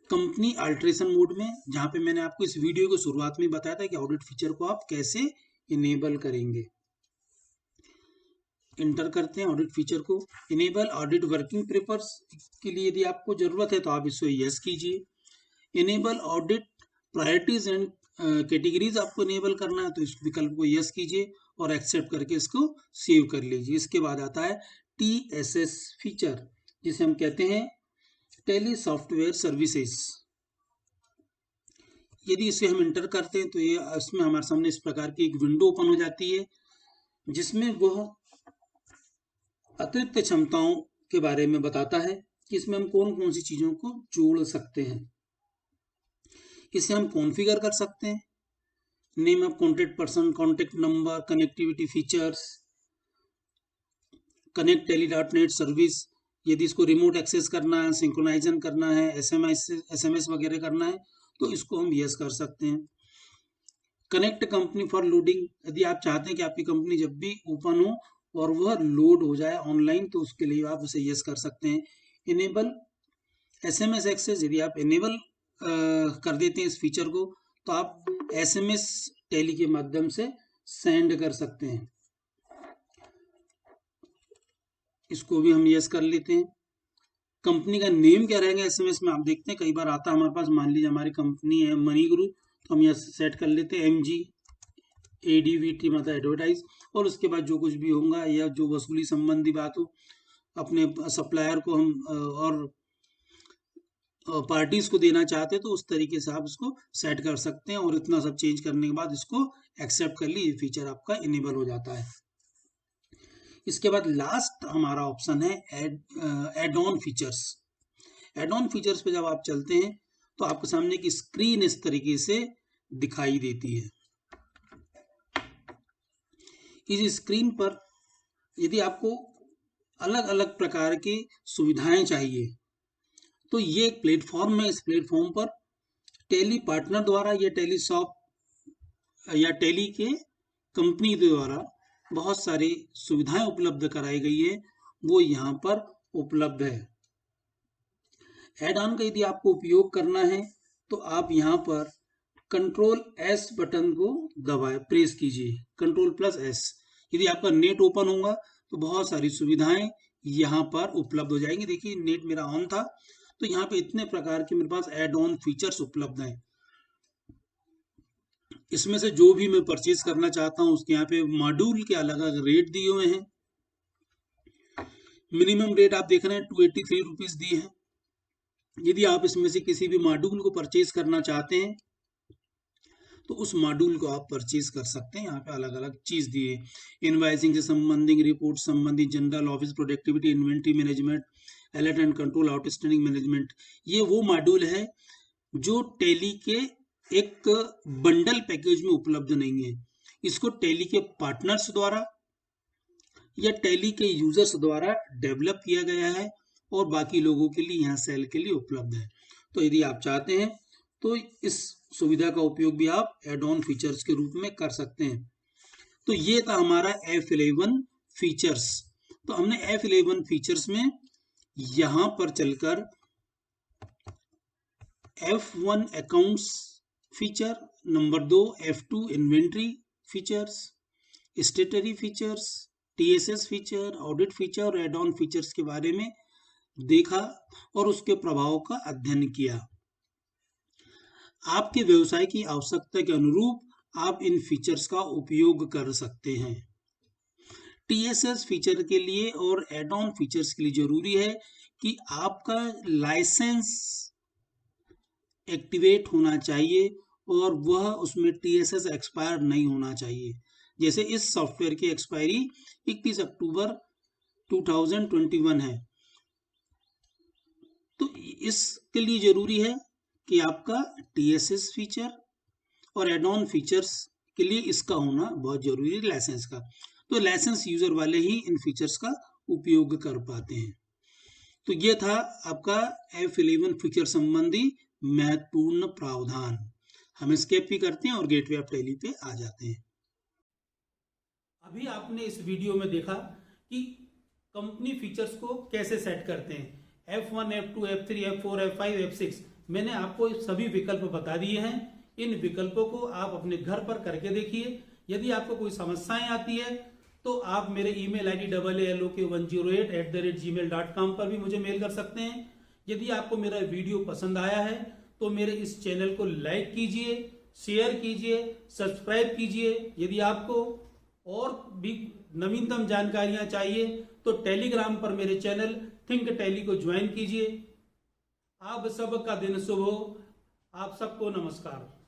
Speaker 1: कंपनी अल्ट्रेशन मोड में, जहां पे मैंने आपको इस वीडियो की शुरुआत में बताया था कि ऑडिट फीचर को आप कैसे इनेबल करेंगे। एंटर करते हैं ऑडिट फीचर को। इनेबल ऑडिट वर्किंग पेपर्स के लिए यदि आपको जरूरत है तो आप इसको यस कीजिए। Enable audit priorities and categories आपको इनेबल करना है तो इस विकल्प को यस कीजिए और एक्सेप्ट करके इसको सेव कर लीजिए। इसके बाद आता है TSS फीचर, जिसे हम कहते हैं टेली सॉफ्टवेयर सर्विसेज। यदि इसे हम एंटर करते हैं तो ये इसमें हमारे सामने इस प्रकार की एक विंडो ओपन हो जाती है, जिसमें वह अतिरिक्त क्षमताओं के बारे में बताता है कि इसमें हम कौन कौन सी चीजों को जोड़ सकते हैं। इसे हम कॉन्फ़िगर कर सकते हैं, name of contact person, contact number, connectivity features, connect Tally NET service. यदि इसको रिमोट एक्सेस करना है, सिंक्रोनाइजन करना है, SMS वगैरह करना है तो इसको हम यस कर सकते हैं। कनेक्ट कंपनी फॉर लोडिंग, यदि आप चाहते हैं कि आपकी कंपनी जब भी ओपन हो और वह लोड हो जाए ऑनलाइन तो उसके लिए आप उसे यस कर सकते हैं। इनेबल SMS एक्सेस यदि आप इनेबल कर देते हैं इस फीचर को, तो आप SMS टेली के माध्यम से सेंड कर सकते हैं। इसको भी हम यस कर लेते हैं। कंपनी का नेम क्या रहेगा SMS में, आप देखते हैं कई बार आता है हमारे पास, मान लीजिए हमारी कंपनी है मनी गुरु, तो हम यहाँ सेट कर लेते हैं MGADVT मतलब एडवर्टाइज, और उसके बाद जो कुछ भी होगा या जो वसूली संबंधी बात हो, अपने सप्लायर को हम और पार्टीज को देना चाहते हैं तो उस तरीके से आप इसको सेट कर सकते हैं, और इतना सब चेंज करने के बाद इसको एक्सेप्ट कर ली, ये फीचर आपका इनेबल हो जाता है। इसके बाद लास्ट हमारा ऑप्शन है add on features. Add on features पे जब आप चलते हैं तो आपके सामने की स्क्रीन इस तरीके से दिखाई देती है। इस स्क्रीन पर यदि आपको अलग अलग प्रकार की सुविधाएं चाहिए तो ये एक प्लेटफॉर्म है। इस प्लेटफॉर्म पर टेली पार्टनर द्वारा या टेलीशॉप या टेली के कंपनी द्वारा बहुत सारी सुविधाएं उपलब्ध कराई गई है, वो यहाँ पर उपलब्ध है। एड ऑन का यदि आपको उपयोग करना है तो आप यहाँ पर Ctrl+S बटन को दबाएं, प्रेस कीजिए Ctrl+S। यदि आपका नेट ओपन होगा तो बहुत सारी सुविधाएं यहाँ पर उपलब्ध हो जाएंगी। देखिए नेट मेरा ऑन था तो यहाँ पे इतने प्रकार के मेरे पास एड ऑन फीचर्स उपलब्ध हैं। इसमें से जो भी मैं परचेज करना चाहता हूँ उसके यहाँ पे मॉड्यूल के अलग अलग रेट दिए हुए हैं। मिनिमम रेट आप देख रहे हैं 283 रुपीज दिए हैं। यदि आप इसमें से किसी भी मॉड्यूल को परचेज करना चाहते हैं तो उस मॉड्यूल को आप परचेज कर सकते हैं। यहाँ पे अलग अलग चीज दिए, इनवाइसिंग से संबंधित, रिपोर्ट संबंधित, general office productivity, inventory management, alert and control, outstanding management. ये वो मॉड्यूल है जो टेली के एक बंडल पैकेज में उपलब्ध नहीं है। इसको टेली के पार्टनर्स द्वारा या टेली के यूजर्स द्वारा डेवलप किया गया है और बाकी लोगों के लिए यहाँ सेल के लिए उपलब्ध है। तो यदि आप चाहते हैं तो इस सुविधा का उपयोग भी आप एड ऑन फीचर्स के रूप में कर सकते हैं। तो ये था हमारा F11 फीचर्स। तो हमने F11 फीचर्स में यहां पर चलकर F1 accounts feature, number 2 F2 inventory features, स्टेटरी features, TSS feature, audit feature और एड ऑन फीचर्स के बारे में देखा और उसके प्रभाव का अध्ययन किया। आपके व्यवसाय की आवश्यकता के अनुरूप आप इन फीचर्स का उपयोग कर सकते हैं। TSS फीचर के लिए और एड ऑन फीचर्स के लिए जरूरी है कि आपका लाइसेंस एक्टिवेट होना चाहिए और वह उसमें TSS एक्सपायर नहीं होना चाहिए। जैसे इस सॉफ्टवेयर की एक्सपायरी 31 अक्टूबर 2021 है, तो इसके लिए जरूरी है कि आपका TSS फीचर और एड ऑन फीचर्स के लिए इसका होना बहुत जरूरी है, लाइसेंस का। तो लाइसेंस यूजर वाले ही इन फीचर्स का उपयोग कर पाते हैं। तो ये था आपका F11 फीचर संबंधी महत्वपूर्ण प्रावधान। हम स्केप भी करते हैं और गेटवे ऑफ टेली पे आ जाते हैं। अभी आपने इस वीडियो में देखा कि कंपनी फीचर्स को कैसे सेट करते हैं। F1, F2, F3, F4, F5, F6 मैंने आपको सभी विकल्प बता दिए हैं। इन विकल्पों को आप अपने घर पर करके देखिए। यदि आपको कोई समस्याएं आती है तो आप मेरे ईमेल ID AALOK108@gmail.com पर भी मुझे मेल कर सकते हैं। यदि आपको मेरा वीडियो पसंद आया है तो मेरे इस चैनल को लाइक कीजिए, शेयर कीजिए, सब्सक्राइब कीजिए। यदि आपको और भी नवीनतम जानकारियां चाहिए तो टेलीग्राम पर मेरे चैनल थिंक टेली को ज्वाइन कीजिए। आप सबका दिन शुभ हो। आप सबको नमस्कार।